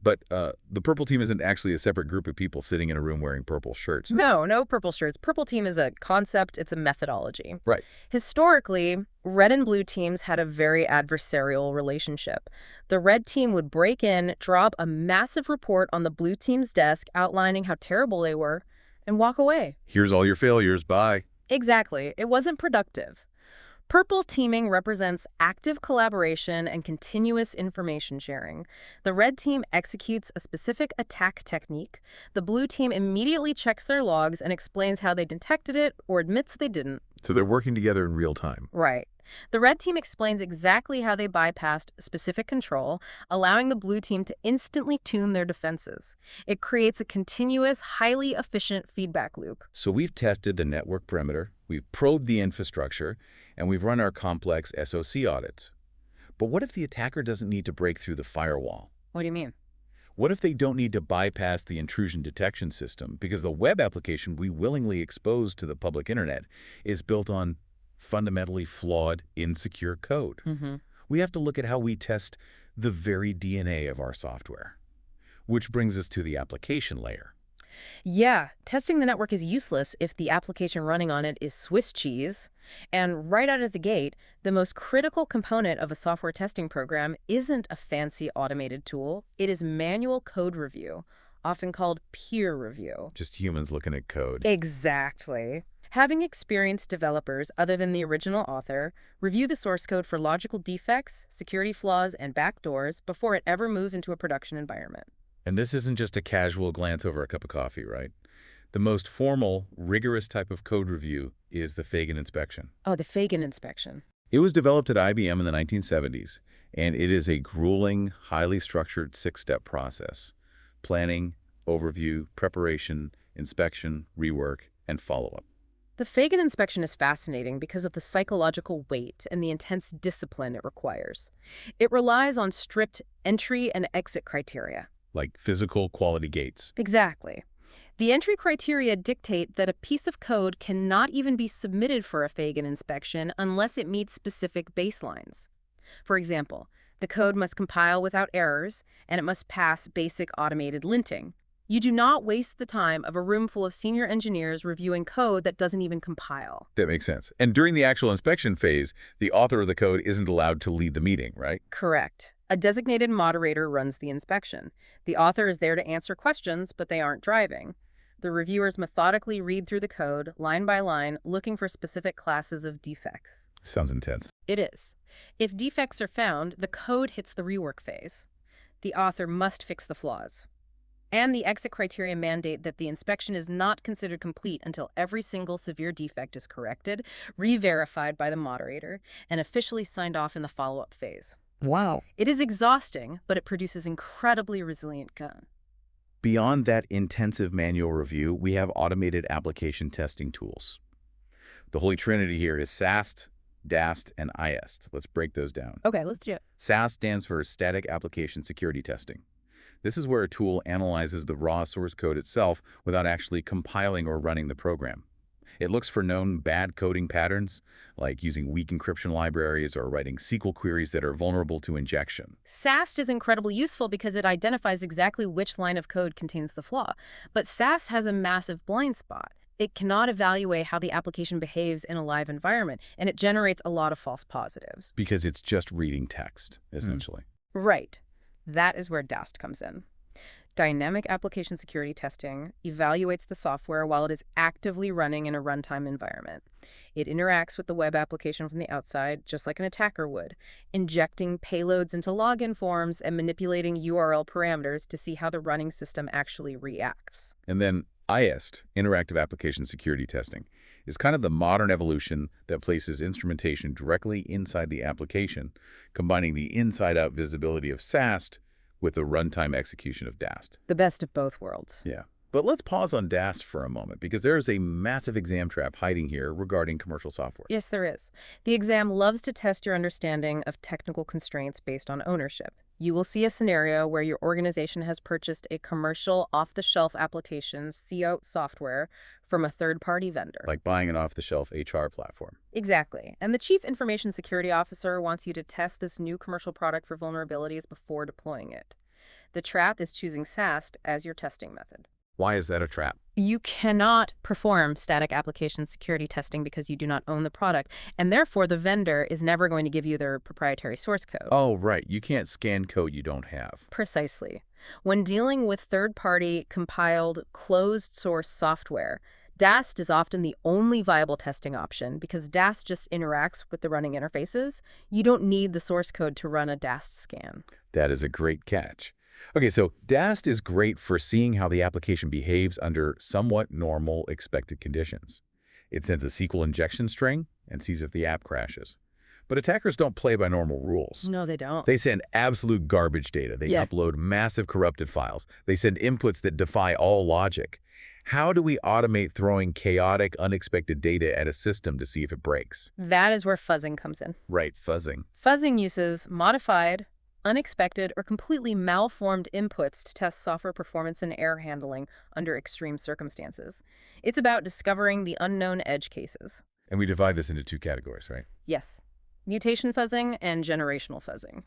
But the purple team isn't actually a separate group of people sitting in a room wearing purple shirts. No purple shirts. Purple team is a concept. It's a methodology. Right. Historically, red and blue teams had a very adversarial relationship. The red team would break in, drop a massive report on the blue team's desk outlining how terrible they were, and walk away. Here's all your failures. Bye. Exactly. It wasn't productive. Purple teaming represents active collaboration and continuous information sharing. The red team executes a specific attack technique. The blue team immediately checks their logs and explains how they detected it or admits they didn't. So they're working together in real time. Right. The red team explains exactly how they bypassed specific control, allowing the blue team to instantly tune their defenses. It creates a continuous, highly efficient feedback loop. So we've tested the network perimeter, we've probed the infrastructure, and we've run our complex SOC audits. But what if the attacker doesn't need to break through the firewall? What do you mean? What if they don't need to bypass the intrusion detection system because the web application we willingly expose to the public internet is built on fundamentally flawed, insecure code? We have to look at how we test the very DNA of our software. Which brings us to the application layer. Yeah, testing the network is useless if the application running on it is Swiss cheese. And right out of the gate, the most critical component of a software testing program isn't a fancy automated tool. It is manual code review, often called peer review. Just humans looking at code. Exactly. Having experienced developers other than the original author review the source code for logical defects, security flaws, and backdoors before it ever moves into a production environment. And this isn't just a casual glance over a cup of coffee, right? The most formal, rigorous type of code review is the Fagan inspection. Oh, the Fagan inspection. It was developed at IBM in the 1970s, and it is a grueling, highly structured six-step process: planning, overview, preparation, inspection, rework, and follow-up. The Fagan inspection is fascinating because of the psychological weight and the intense discipline it requires. It relies on strict entry and exit criteria. Like physical quality gates. Exactly. The entry criteria dictate that a piece of code cannot even be submitted for a Fagan inspection unless it meets specific baselines. For example, the code must compile without errors, and it must pass basic automated linting. You do not waste the time of a room full of senior engineers reviewing code that doesn't even compile. That makes sense. And during the actual inspection phase, the author of the code isn't allowed to lead the meeting, right? Correct. A designated moderator runs the inspection. The author is there to answer questions, but they aren't driving. The reviewers methodically read through the code, line by line, looking for specific classes of defects. Sounds intense. It is. If defects are found, the code hits the rework phase. The author must fix the flaws. And the exit criteria mandate that the inspection is not considered complete until every single severe defect is corrected, re-verified by the moderator, and officially signed off in the follow-up phase. Wow. It is exhausting, but it produces incredibly resilient code. Beyond that intensive manual review, we have automated application testing tools. The holy trinity here is SAST, DAST, and IST. Let's break those down. Okay, let's do it. SAST stands for Static Application Security Testing. This is where a tool analyzes the raw source code itself without actually compiling or running the program. It looks for known bad coding patterns, like using weak encryption libraries or writing SQL queries that are vulnerable to injection. SAST is incredibly useful because it identifies exactly which line of code contains the flaw. But SAST has a massive blind spot. It cannot evaluate how the application behaves in a live environment, and it generates a lot of false positives. Because it's just reading text, essentially. Right. That is where DAST comes in. Dynamic Application Security Testing evaluates the software while it is actively running in a runtime environment. It interacts with the web application from the outside, just like an attacker would, injecting payloads into login forms and manipulating URL parameters to see how the running system actually reacts. And then IST, Interactive Application Security Testing, is kind of the modern evolution that places instrumentation directly inside the application, combining the inside-out visibility of SAST with the runtime execution of DAST. The best of both worlds. Yeah. But let's pause on DAST for a moment, because there is a massive exam trap hiding here regarding commercial software. Yes, there is. The exam loves to test your understanding of technical constraints based on ownership. You will see a scenario where your organization has purchased a commercial off-the-shelf application, CO software, from a third-party vendor. Like buying an off-the-shelf HR platform. Exactly. And the Chief Information Security Officer wants you to test this new commercial product for vulnerabilities before deploying it. The trap is choosing SAST as your testing method. Why is that a trap? You cannot perform static application security testing because you do not own the product, and therefore the vendor is never going to give you their proprietary source code. Oh, right. You can't scan code you don't have. Precisely. When dealing with third-party, compiled, closed-source software, DAST is often the only viable testing option because DAST just interacts with the running interfaces. You don't need the source code to run a DAST scan. That is a great catch. Okay, so DAST is great for seeing how the application behaves under somewhat normal expected conditions. It sends a SQL injection string and sees if the app crashes. But attackers don't play by normal rules. No, they don't. They send absolute garbage data. They upload massive corrupted files. They send inputs that defy all logic. How do we automate throwing chaotic, unexpected data at a system to see if it breaks? That is where fuzzing comes in. Right, fuzzing. Fuzzing uses modified, unexpected or completely malformed inputs to test software performance and error handling under extreme circumstances. It's about discovering the unknown edge cases. And we divide this into two categories, right? Yes. Mutation fuzzing and generational fuzzing.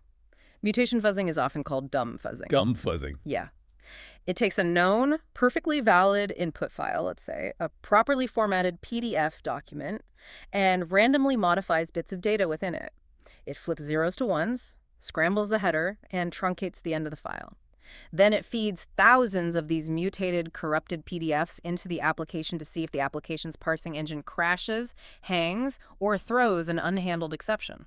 Mutation fuzzing is often called dumb fuzzing. Gum fuzzing. Yeah. It takes a known, perfectly valid input file, let's say, a properly formatted PDF document, and randomly modifies bits of data within it. It flips zeros to ones, scrambles the header, and truncates the end of the file. Then it feeds thousands of these mutated, corrupted PDFs into the application to see if the application's parsing engine crashes, hangs, or throws an unhandled exception.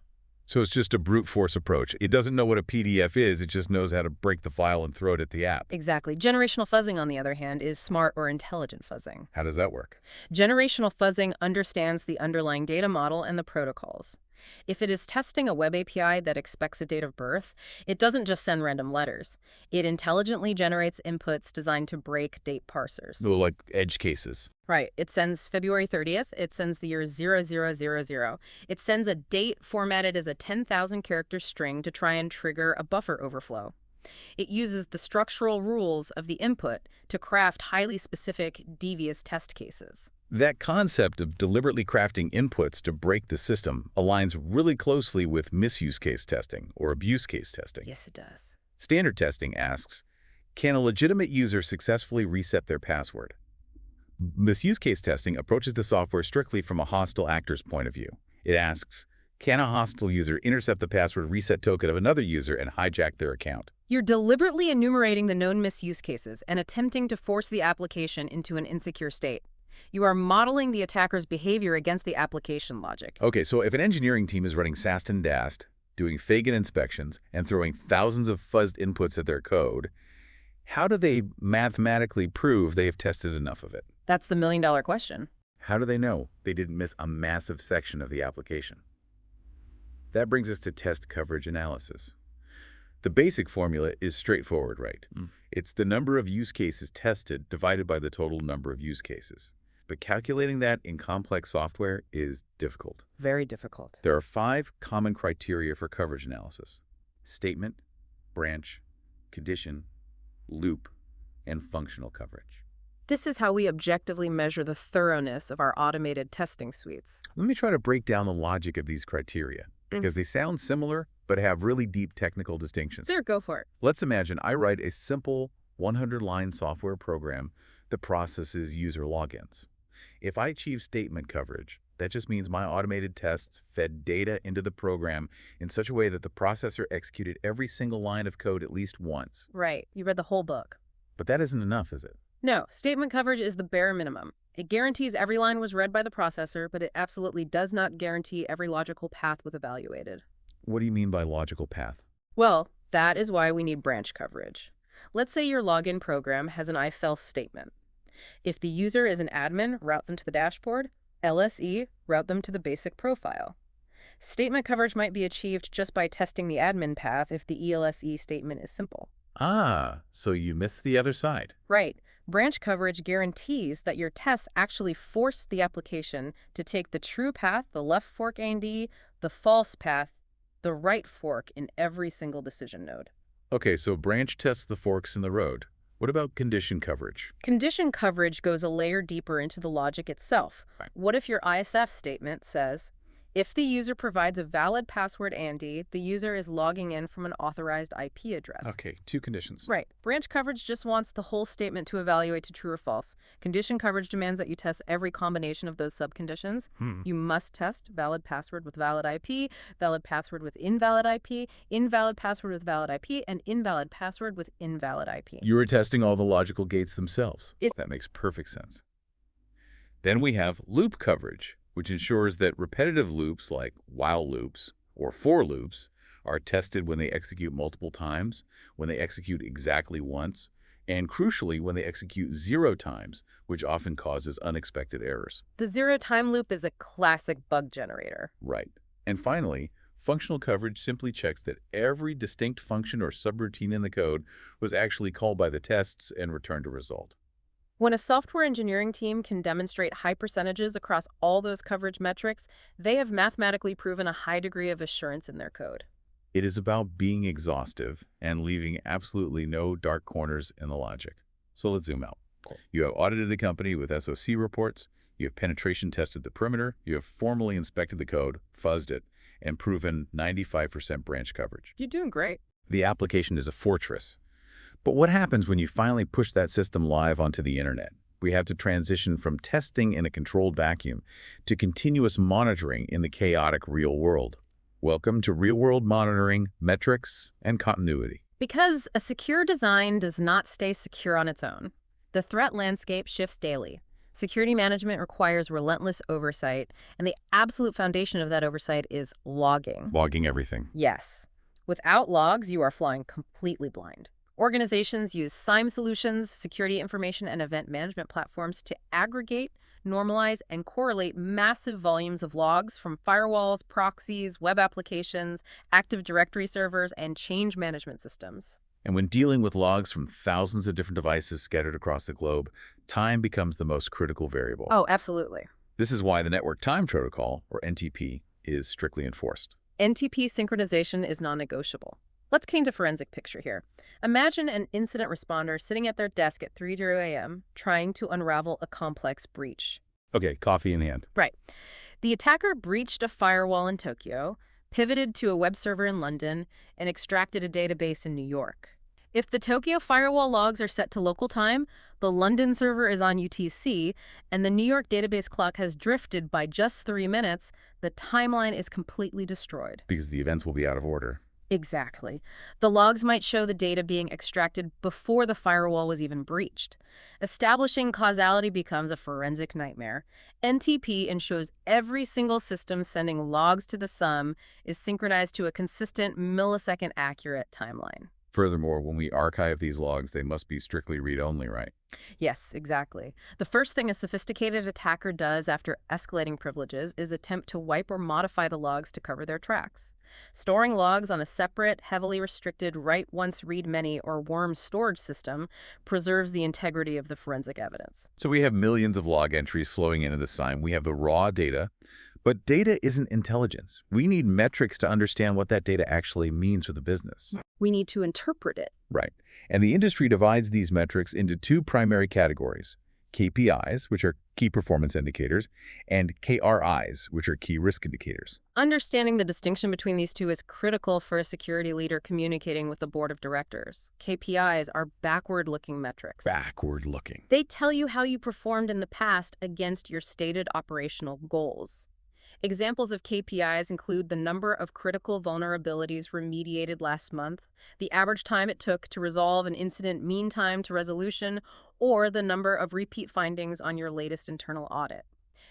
So it's just a brute force approach. It doesn't know what a PDF is, it just knows how to break the file and throw it at the app. Exactly. Generational fuzzing, on the other hand, is smart or intelligent fuzzing. How does that work? Generational fuzzing understands the underlying data model and the protocols. If it is testing a web API that expects a date of birth, it doesn't just send random letters. It intelligently generates inputs designed to break date parsers. So like edge cases. Right. It sends February 30th. It sends the year 0000. It sends a date formatted as a 10,000 character string to try and trigger a buffer overflow. It uses the structural rules of the input to craft highly specific, devious test cases. That concept of deliberately crafting inputs to break the system aligns really closely with misuse case testing or abuse case testing. Yes, it does. Standard testing asks, can a legitimate user successfully reset their password? Misuse case testing approaches the software strictly from a hostile actor's point of view. It asks, can a hostile user intercept the password reset token of another user and hijack their account? You're deliberately enumerating the known misuse cases and attempting to force the application into an insecure state. You are modeling the attacker's behavior against the application logic. Okay, so if an engineering team is running SAST and DAST, doing Fagan inspections, and throwing thousands of fuzzed inputs at their code, how do they mathematically prove they have tested enough of it? That's the million-dollar question. How do they know they didn't miss a massive section of the application? That brings us to test coverage analysis. The basic formula is straightforward, right? It's the number of use cases tested divided by the total number of use cases. But calculating that in complex software is difficult. Very difficult. There are 5 common criteria for coverage analysis: statement, branch, condition, loop, and functional coverage. This is how we objectively measure the thoroughness of our automated testing suites. Let me try to break down the logic of these criteria, because they sound similar but have really deep technical distinctions. There, go for it. Let's imagine I write a simple 100-line software program that processes user logins. If I achieve statement coverage, that just means my automated tests fed data into the program in such a way that the processor executed every single line of code at least once. Right. You read the whole book. But that isn't enough, is it? No, statement coverage is the bare minimum. It guarantees every line was read by the processor, but it absolutely does not guarantee every logical path was evaluated. What do you mean by logical path? Well, that is why we need branch coverage. Let's say your login program has an ifelse statement. If the user is an admin, route them to the dashboard. LSE, route them to the basic profile. Statement coverage might be achieved just by testing the admin path if the ELSE statement is simple. Ah, so you missed the other side. Right. Branch coverage guarantees that your tests actually force the application to take the true path, the left fork A&D, the false path, the right fork in every single decision node. Okay, so branch tests the forks in the road. What about condition coverage? Condition coverage goes a layer deeper into the logic itself. Right. What if your ISF statement says, if the user provides a valid password AND, the user is logging in from an authorized IP address? Okay, 2 conditions. Right. Branch coverage just wants the whole statement to evaluate to true or false. Condition coverage demands that you test every combination of those subconditions. You must test valid password with valid IP, valid password with invalid IP, invalid password with valid IP, and invalid password with invalid IP. You were testing all the logical gates themselves. That makes perfect sense. Then we have loop coverage, which ensures that repetitive loops like while loops or for loops are tested when they execute multiple times, when they execute exactly once, and crucially, when they execute 0 times, which often causes unexpected errors. The zero-time loop is a classic bug generator. Right. And finally, functional coverage simply checks that every distinct function or subroutine in the code was actually called by the tests and returned a result. When a software engineering team can demonstrate high percentages across all those coverage metrics, they have mathematically proven a high degree of assurance in their code. It is about being exhaustive and leaving absolutely no dark corners in the logic. So let's zoom out. You have audited the company with SOC reports, you have penetration tested the perimeter, you have formally inspected the code, fuzzed it, and proven 95% branch coverage. You're doing great. The application is a fortress. But what happens when you finally push that system live onto the internet? We have to transition from testing in a controlled vacuum to continuous monitoring in the chaotic real world. Welcome to real-world monitoring, metrics, and continuity. Because a secure design does not stay secure on its own. The threat landscape shifts daily. Security management requires relentless oversight, and the absolute foundation of that oversight is logging. Logging everything. Yes. Without logs, you are flying completely blind. Organizations use SIEM solutions, security information and event management platforms to aggregate, normalize, and correlate massive volumes of logs from firewalls, proxies, web applications, Active Directory servers, and change management systems. And when dealing with logs from thousands of different devices scattered across the globe, time becomes the most critical variable. Oh, absolutely. This is why the Network Time Protocol, or NTP, is strictly enforced. NTP synchronization is non-negotiable. Let's paint a forensic picture here. Imagine an incident responder sitting at their desk at 3:00 a.m. trying to unravel a complex breach. Okay, coffee in hand. Right. The attacker breached a firewall in Tokyo, pivoted to a web server in London, and extracted a database in New York. If the Tokyo firewall logs are set to local time, the London server is on UTC, and the New York database clock has drifted by just 3 minutes, the timeline is completely destroyed. Because the events will be out of order. Exactly. The logs might show the data being extracted before the firewall was even breached. Establishing causality becomes a forensic nightmare. NTP ensures every single system sending logs to the SUM is synchronized to a consistent millisecond accurate timeline. Furthermore, when we archive these logs, they must be strictly read-only, right? Yes, exactly. The first thing a sophisticated attacker does after escalating privileges is attempt to wipe or modify the logs to cover their tracks. Storing logs on a separate, heavily restricted write-once-read-many or worm storage system preserves the integrity of the forensic evidence. So we have millions of log entries flowing into the SIEM. We have the raw data, but data isn't intelligence. We need metrics to understand what that data actually means for the business. We need to interpret it. Right. And the industry divides these metrics into two primary categories: KPIs, which are key performance indicators, and KRIs, which are key risk indicators. Understanding the distinction between these two is critical for a security leader communicating with the board of directors. KPIs are backward-looking metrics. Backward-looking. They tell you how you performed in the past against your stated operational goals. Examples of KPIs include the number of critical vulnerabilities remediated last month, the average time it took to resolve an incident mean time to resolution, or the number of repeat findings on your latest internal audit.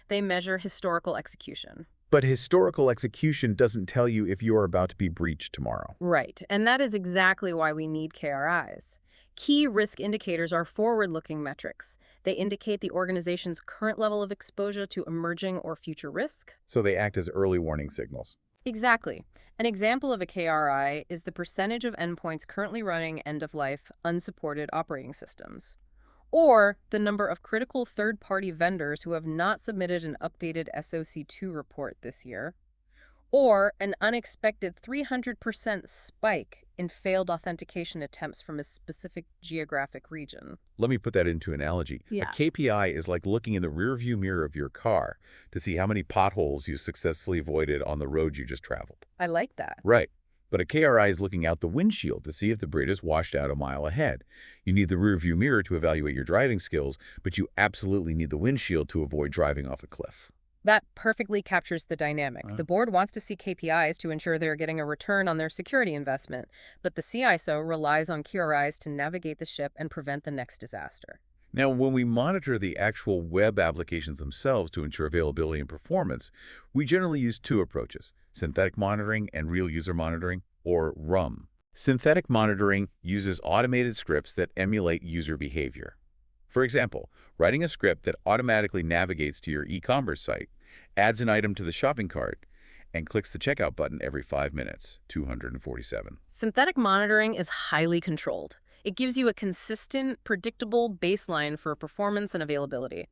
They measure historical execution. But historical execution doesn't tell you if you're about to be breached tomorrow. Right, and that is exactly why we need KRIs. Key risk indicators are forward-looking metrics. They indicate the organization's current level of exposure to emerging or future risk. So they act as early warning signals. Exactly. An example of a KRI is the percentage of endpoints currently running end-of-life, unsupported operating systems, or the number of critical third-party vendors who have not submitted an updated SOC2 report this year, or an unexpected 300% spike in failed authentication attempts from a specific geographic region. Let me put that into an analogy. Yeah. A KPI is like looking in the rearview mirror of your car to see how many potholes you successfully avoided on the road you just traveled. I like that. Right. But a KRI is looking out the windshield to see if the Brit is washed out a mile ahead. You need the rearview mirror to evaluate your driving skills, but you absolutely need the windshield to avoid driving off a cliff. That perfectly captures the dynamic. The board wants to see KPIs to ensure they're getting a return on their security investment, but the CISO relies on KRIs to navigate the ship and prevent the next disaster. Now, when we monitor the actual web applications themselves to ensure availability and performance, we generally use two approaches: synthetic monitoring and real user monitoring, or RUM. Synthetic monitoring uses automated scripts that emulate user behavior. For example, writing a script that automatically navigates to your e-commerce site, adds an item to the shopping cart, and clicks the checkout button every 5 minutes, 247. Synthetic monitoring is highly controlled. It gives you a consistent, predictable baseline for performance and availability.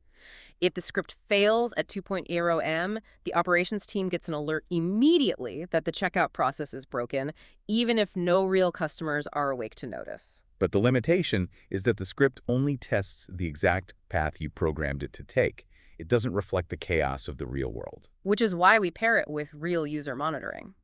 If the script fails at 2.0M, the operations team gets an alert immediately that the checkout process is broken, even if no real customers are awake to notice. But the limitation is that the script only tests the exact path you programmed it to take. It doesn't reflect the chaos of the real world. Which is why we pair it with real user monitoring.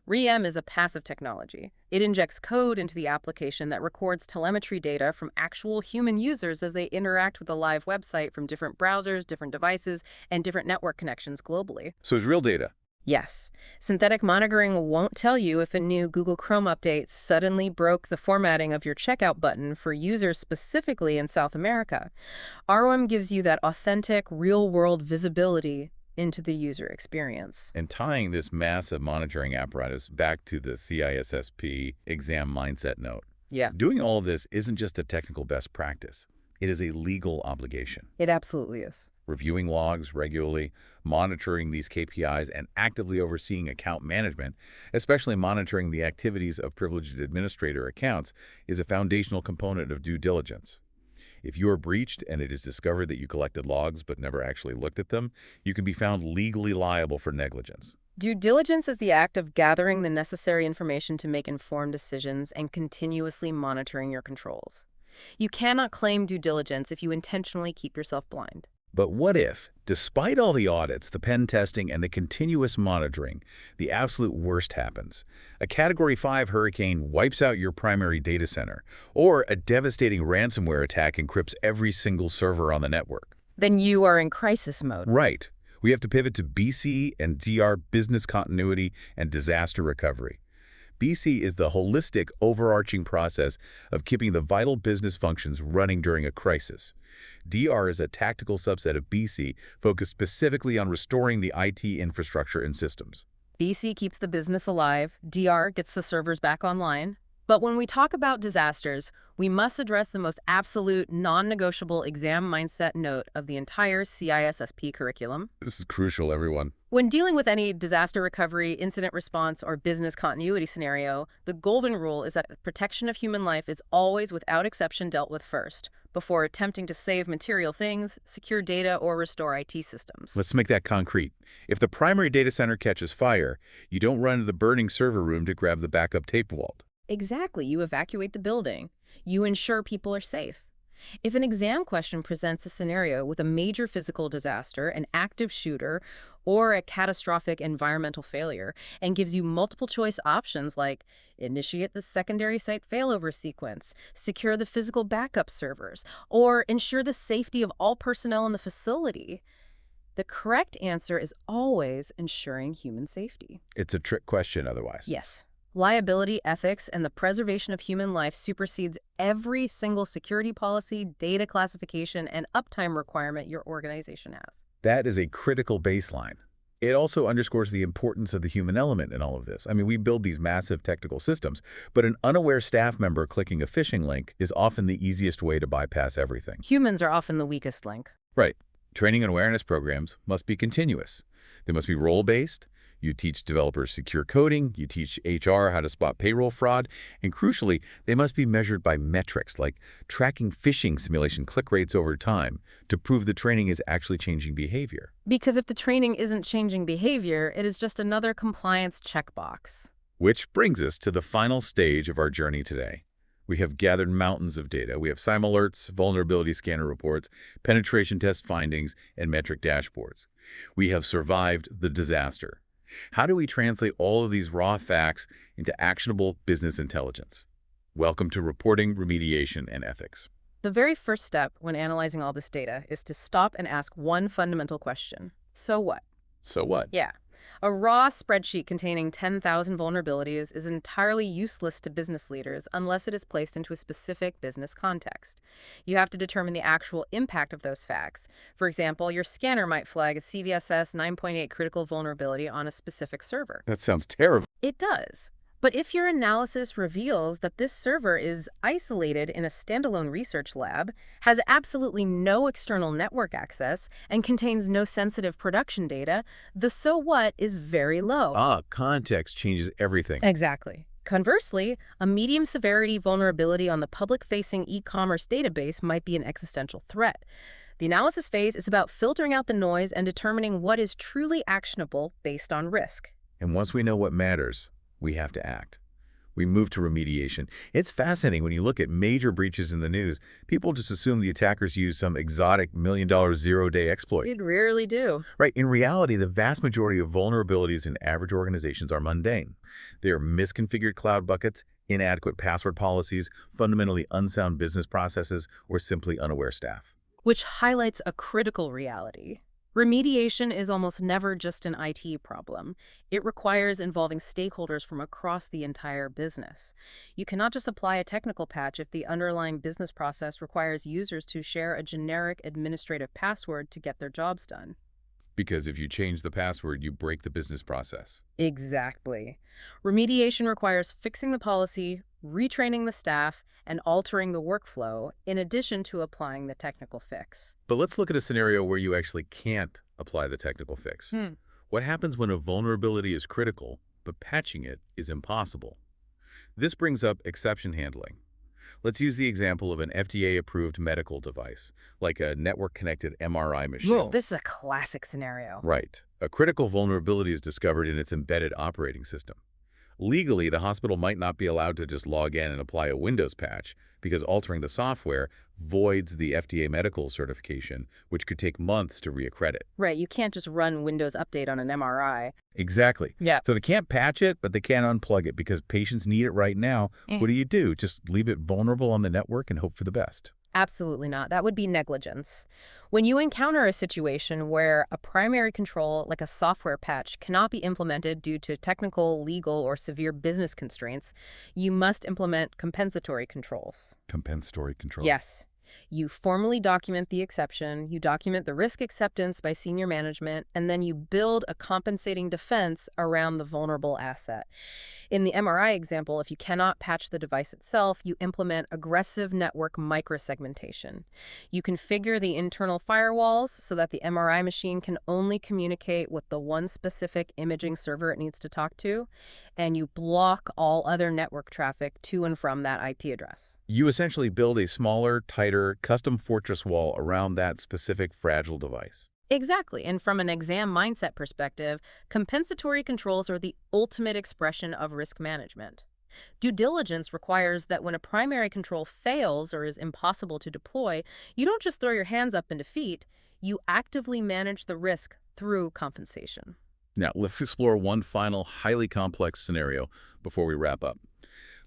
REM is a passive technology. It injects code into the application that records telemetry data from actual human users as they interact with a live website from different browsers, different devices, and different network connections globally. So it's real data. Yes. Synthetic monitoring won't tell you if a new Google Chrome update suddenly broke the formatting of your checkout button for users specifically in South America. ROM gives you that authentic, real-world visibility into the user experience. And tying this massive monitoring apparatus back to the CISSP exam mindset note. Yeah. Doing all of this isn't just a technical best practice. It is a legal obligation. It absolutely is. Reviewing logs regularly, monitoring these KPIs, and actively overseeing account management, especially monitoring the activities of privileged administrator accounts, is a foundational component of due diligence. If you are breached and it is discovered that you collected logs but never actually looked at them, you can be found legally liable for negligence. Due diligence is the act of gathering the necessary information to make informed decisions and continuously monitoring your controls. You cannot claim due diligence if you intentionally keep yourself blind. But what if, despite all the audits, the pen testing, and the continuous monitoring, the absolute worst happens? A Category 5 hurricane wipes out your primary data center, or a devastating ransomware attack encrypts every single server on the network. Then you are in crisis mode. Right. We have to pivot to BC and DR, business continuity and disaster recovery. BC is the holistic, overarching process of keeping the vital business functions running during a crisis. DR is a tactical subset of BC focused specifically on restoring the IT infrastructure and systems. BC keeps the business alive, DR gets the servers back online. But when we talk about disasters, we must address the most absolute, non-negotiable exam mindset note of the entire CISSP curriculum. This is crucial, everyone. When dealing with any disaster recovery, incident response, or business continuity scenario, the golden rule is that the protection of human life is always, without exception, dealt with first, before attempting to save material things, secure data, or restore IT systems. Let's make that concrete. If the primary data center catches fire, you don't run to the burning server room to grab the backup tape vault. Exactly. You evacuate the building. You ensure people are safe. If an exam question presents a scenario with a major physical disaster, an active shooter, or a catastrophic environmental failure, and gives you multiple choice options like initiate the secondary site failover sequence, secure the physical backup servers, or ensure the safety of all personnel in the facility, the correct answer is always ensuring human safety. It's a trick question otherwise. Yes. Liability, ethics, and the preservation of human life supersedes every single security policy, data classification, and uptime requirement your organization has. That is a critical baseline. It also underscores the importance of the human element in all of this. I mean, we build these massive technical systems, but an unaware staff member clicking a phishing link is often the easiest way to bypass everything. Humans are often the weakest link. Right. Training and awareness programs must be continuous. They must be role-based. You teach developers secure coding, you teach HR how to spot payroll fraud, and crucially, they must be measured by metrics like tracking phishing simulation click rates over time to prove the training is actually changing behavior. Because if the training isn't changing behavior, it is just another compliance checkbox. Which brings us to the final stage of our journey today. We have gathered mountains of data. We have SIEM alerts, vulnerability scanner reports, penetration test findings, and metric dashboards. We have survived the disaster. How do we translate all of these raw facts into actionable business intelligence? Welcome to Reporting, Remediation, and Ethics. The very first step when analyzing all this data is to stop and ask one fundamental question. So what? So what? Yeah. A raw spreadsheet containing 10,000 vulnerabilities is entirely useless to business leaders unless it is placed into a specific business context. You have to determine the actual impact of those facts. For example, your scanner might flag a CVSS 9.8 critical vulnerability on a specific server. That sounds terrible. It does. But if your analysis reveals that this server is isolated in a standalone research lab, has absolutely no external network access, and contains no sensitive production data, the so what is very low. Context changes everything. Exactly. Conversely, a medium severity vulnerability on the public-facing e-commerce database might be an existential threat. The analysis phase is about filtering out the noise and determining what is truly actionable based on risk. And once we know what matters, we have to act. We move to remediation. It's fascinating when you look at major breaches in the news. People just assume the attackers use some exotic $1 million zero-day exploit. It rarely do. Right. In reality, the vast majority of vulnerabilities in average organizations are mundane. They are misconfigured cloud buckets, inadequate password policies, fundamentally unsound business processes, or simply unaware staff. Which highlights a critical reality. Remediation is almost never just an IT problem. It requires involving stakeholders from across the entire business. You cannot just apply a technical patch if the underlying business process requires users to share a generic administrative password to get their jobs done. Because if you change the password, you break the business process. Exactly. Remediation requires fixing the policy, retraining the staff, and altering the workflow, in addition to applying the technical fix. But let's look at a scenario where you actually can't apply the technical fix. What happens when a vulnerability is critical, but patching it is impossible? This brings up exception handling. Let's use the example of an FDA-approved medical device, like a network-connected MRI machine. Whoa. This is a classic scenario. Right. A critical vulnerability is discovered in its embedded operating system. Legally, the hospital might not be allowed to just log in and apply a Windows patch because altering the software voids the FDA medical certification, which could take months to reaccredit. Right, you can't just run Windows Update on an MRI. Exactly. Yeah. So they can't patch it, but they can't unplug it because patients need it right now. What do? Just leave it vulnerable on the network and hope for the best? Absolutely not. That would be negligence. When you encounter a situation where a primary control, like a software patch, cannot be implemented due to technical, legal, or severe business constraints, you must implement compensatory controls. Compensatory control. Yes. You formally document the exception, you document the risk acceptance by senior management, and then you build a compensating defense around the vulnerable asset. In the MRI example, if you cannot patch the device itself, you implement aggressive network microsegmentation. You configure the internal firewalls so that the MRI machine can only communicate with the one specific imaging server it needs to talk to, and you block all other network traffic to and from that IP address. You essentially build a smaller, tighter, custom fortress wall around that specific fragile device. Exactly. And from an exam mindset perspective, compensatory controls are the ultimate expression of risk management. Due diligence requires that when a primary control fails or is impossible to deploy, you don't just throw your hands up in defeat, you actively manage the risk through compensation. Now, let's explore one final highly complex scenario before we wrap up.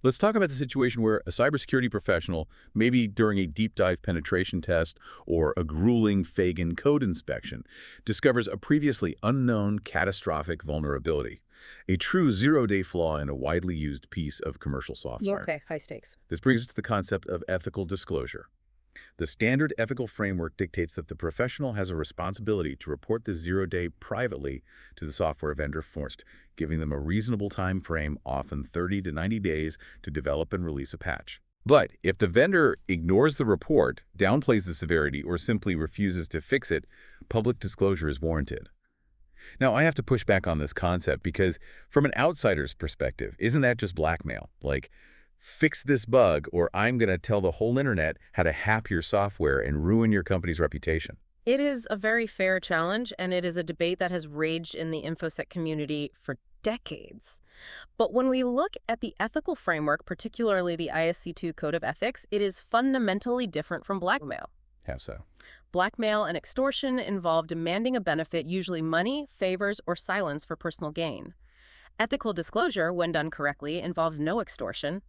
Let's talk about the situation where a cybersecurity professional, maybe during a deep dive penetration test or a grueling Fagan code inspection, discovers a previously unknown catastrophic vulnerability, a true zero-day flaw in a widely used piece of commercial software. Okay, high stakes. This brings us to the concept of ethical disclosure. The standard ethical framework dictates that the professional has a responsibility to report the zero-day privately to the software vendor first, giving them a reasonable time frame, often 30 to 90 days, to develop and release a patch. But if the vendor ignores the report, downplays the severity, or simply refuses to fix it, public disclosure is warranted. Now, I have to push back on this concept because from an outsider's perspective, isn't that just blackmail? Like, fix this bug, or I'm going to tell the whole internet how to hack your software and ruin your company's reputation. It is a very fair challenge, and it is a debate that has raged in the InfoSec community for decades. But when we look at the ethical framework, particularly the ISC2 Code of Ethics, it is fundamentally different from blackmail. How so? Blackmail and extortion involve demanding a benefit, usually money, favors, or silence for personal gain. Ethical disclosure, when done correctly, involves no extortion.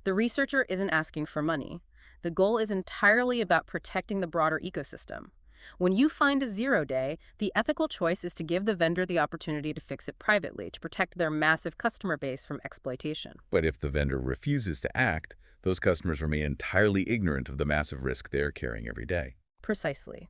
The researcher isn't asking for money. The goal is entirely about protecting the broader ecosystem. When you find a zero-day, the ethical choice is to give the vendor the opportunity to fix it privately to protect their massive customer base from exploitation. But if the vendor refuses to act, those customers remain entirely ignorant of the massive risk they're carrying every day. Precisely.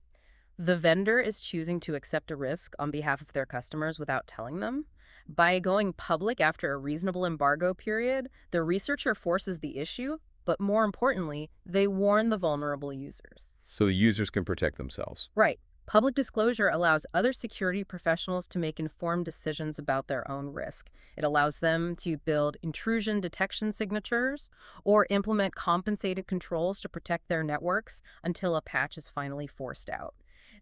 The vendor is choosing to accept a risk on behalf of their customers without telling them. By going public after a reasonable embargo period, the researcher forces the issue, but more importantly, they warn the vulnerable users. So the users can protect themselves. Right. Public disclosure allows other security professionals to make informed decisions about their own risk. It allows them to build intrusion detection signatures or implement compensated controls to protect their networks until a patch is finally forced out.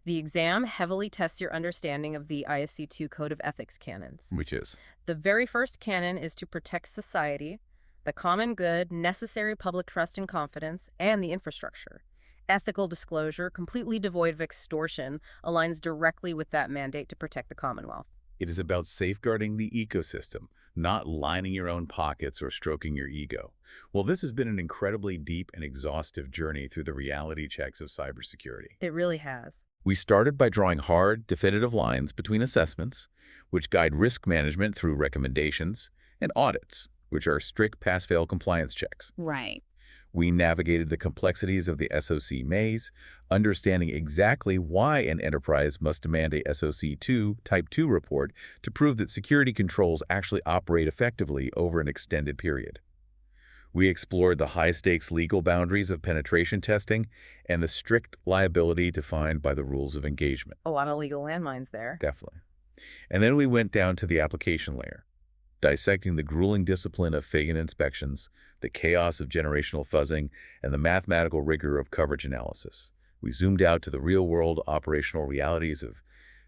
The exam heavily tests your understanding of the ISC2 Code of Ethics canons. Which is? The very first canon is to protect society, the common good, necessary public trust and confidence, and the infrastructure. Ethical disclosure, completely devoid of extortion, aligns directly with that mandate to protect the Commonwealth. It is about safeguarding the ecosystem, not lining your own pockets or stroking your ego. Well, this has been an incredibly deep and exhaustive journey through the reality checks of cybersecurity. It really has. We started by drawing hard, definitive lines between assessments, which guide risk management through recommendations, and audits, which are strict pass-fail compliance checks. Right. We navigated the complexities of the SOC maze, understanding exactly why an enterprise must demand a SOC2 Type 2 report to prove that security controls actually operate effectively over an extended period. We explored the high-stakes legal boundaries of penetration testing and the strict liability defined by the rules of engagement. A lot of legal landmines there. Definitely. And then we went down to the application layer, dissecting the grueling discipline of Fagan inspections, the chaos of generational fuzzing, and the mathematical rigor of coverage analysis. We zoomed out to the real-world operational realities of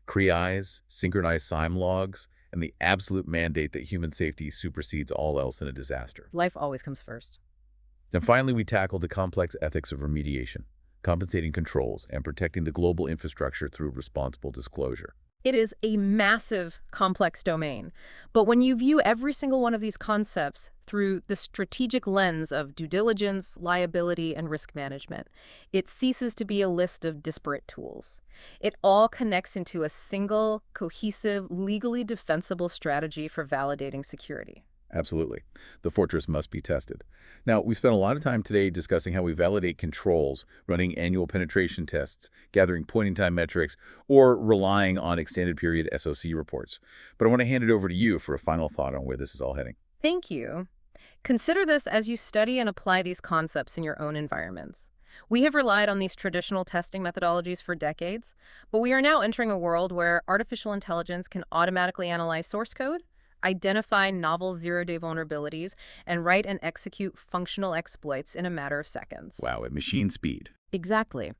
CRIs, synchronized SIME logs, and the absolute mandate that human safety supersedes all else in a disaster. Life always comes first. And finally, we tackled the complex ethics of remediation, compensating controls, and protecting the global infrastructure through responsible disclosure. It is a massive, complex domain. But when you view every single one of these concepts through the strategic lens of due diligence, liability, and risk management, it ceases to be a list of disparate tools. It all connects into a single, cohesive, legally defensible strategy for validating security. Absolutely. The fortress must be tested. Now, we spent a lot of time today discussing how we validate controls, running annual penetration tests, gathering point-in-time metrics, or relying on extended period SOC reports. But I want to hand it over to you for a final thought on where this is all heading. Thank you. Consider this as you study and apply these concepts in your own environments. We have relied on these traditional testing methodologies for decades, but we are now entering a world where artificial intelligence can automatically analyze source code, identify novel zero-day vulnerabilities, and write and execute functional exploits in a matter of seconds. Wow, at machine speed. Exactly.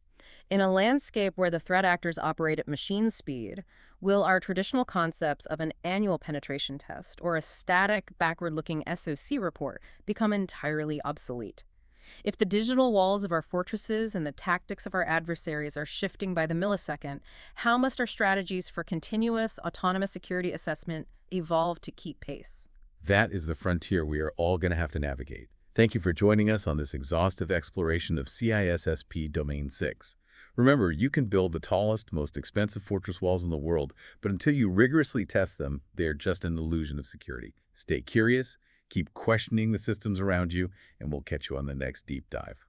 In a landscape where the threat actors operate at machine speed, will our traditional concepts of an annual penetration test or a static, backward-looking SOC report become entirely obsolete? If the digital walls of our fortresses and the tactics of our adversaries are shifting by the millisecond, how must our strategies for continuous, autonomous security assessment evolve to keep pace? That is the frontier we are all going to have to navigate. Thank you for joining us on this exhaustive exploration of CISSP Domain 6. Remember, you can build the tallest, most expensive fortress walls in the world, but until you rigorously test them, they are just an illusion of security. Stay curious, keep questioning the systems around you, and we'll catch you on the next deep dive.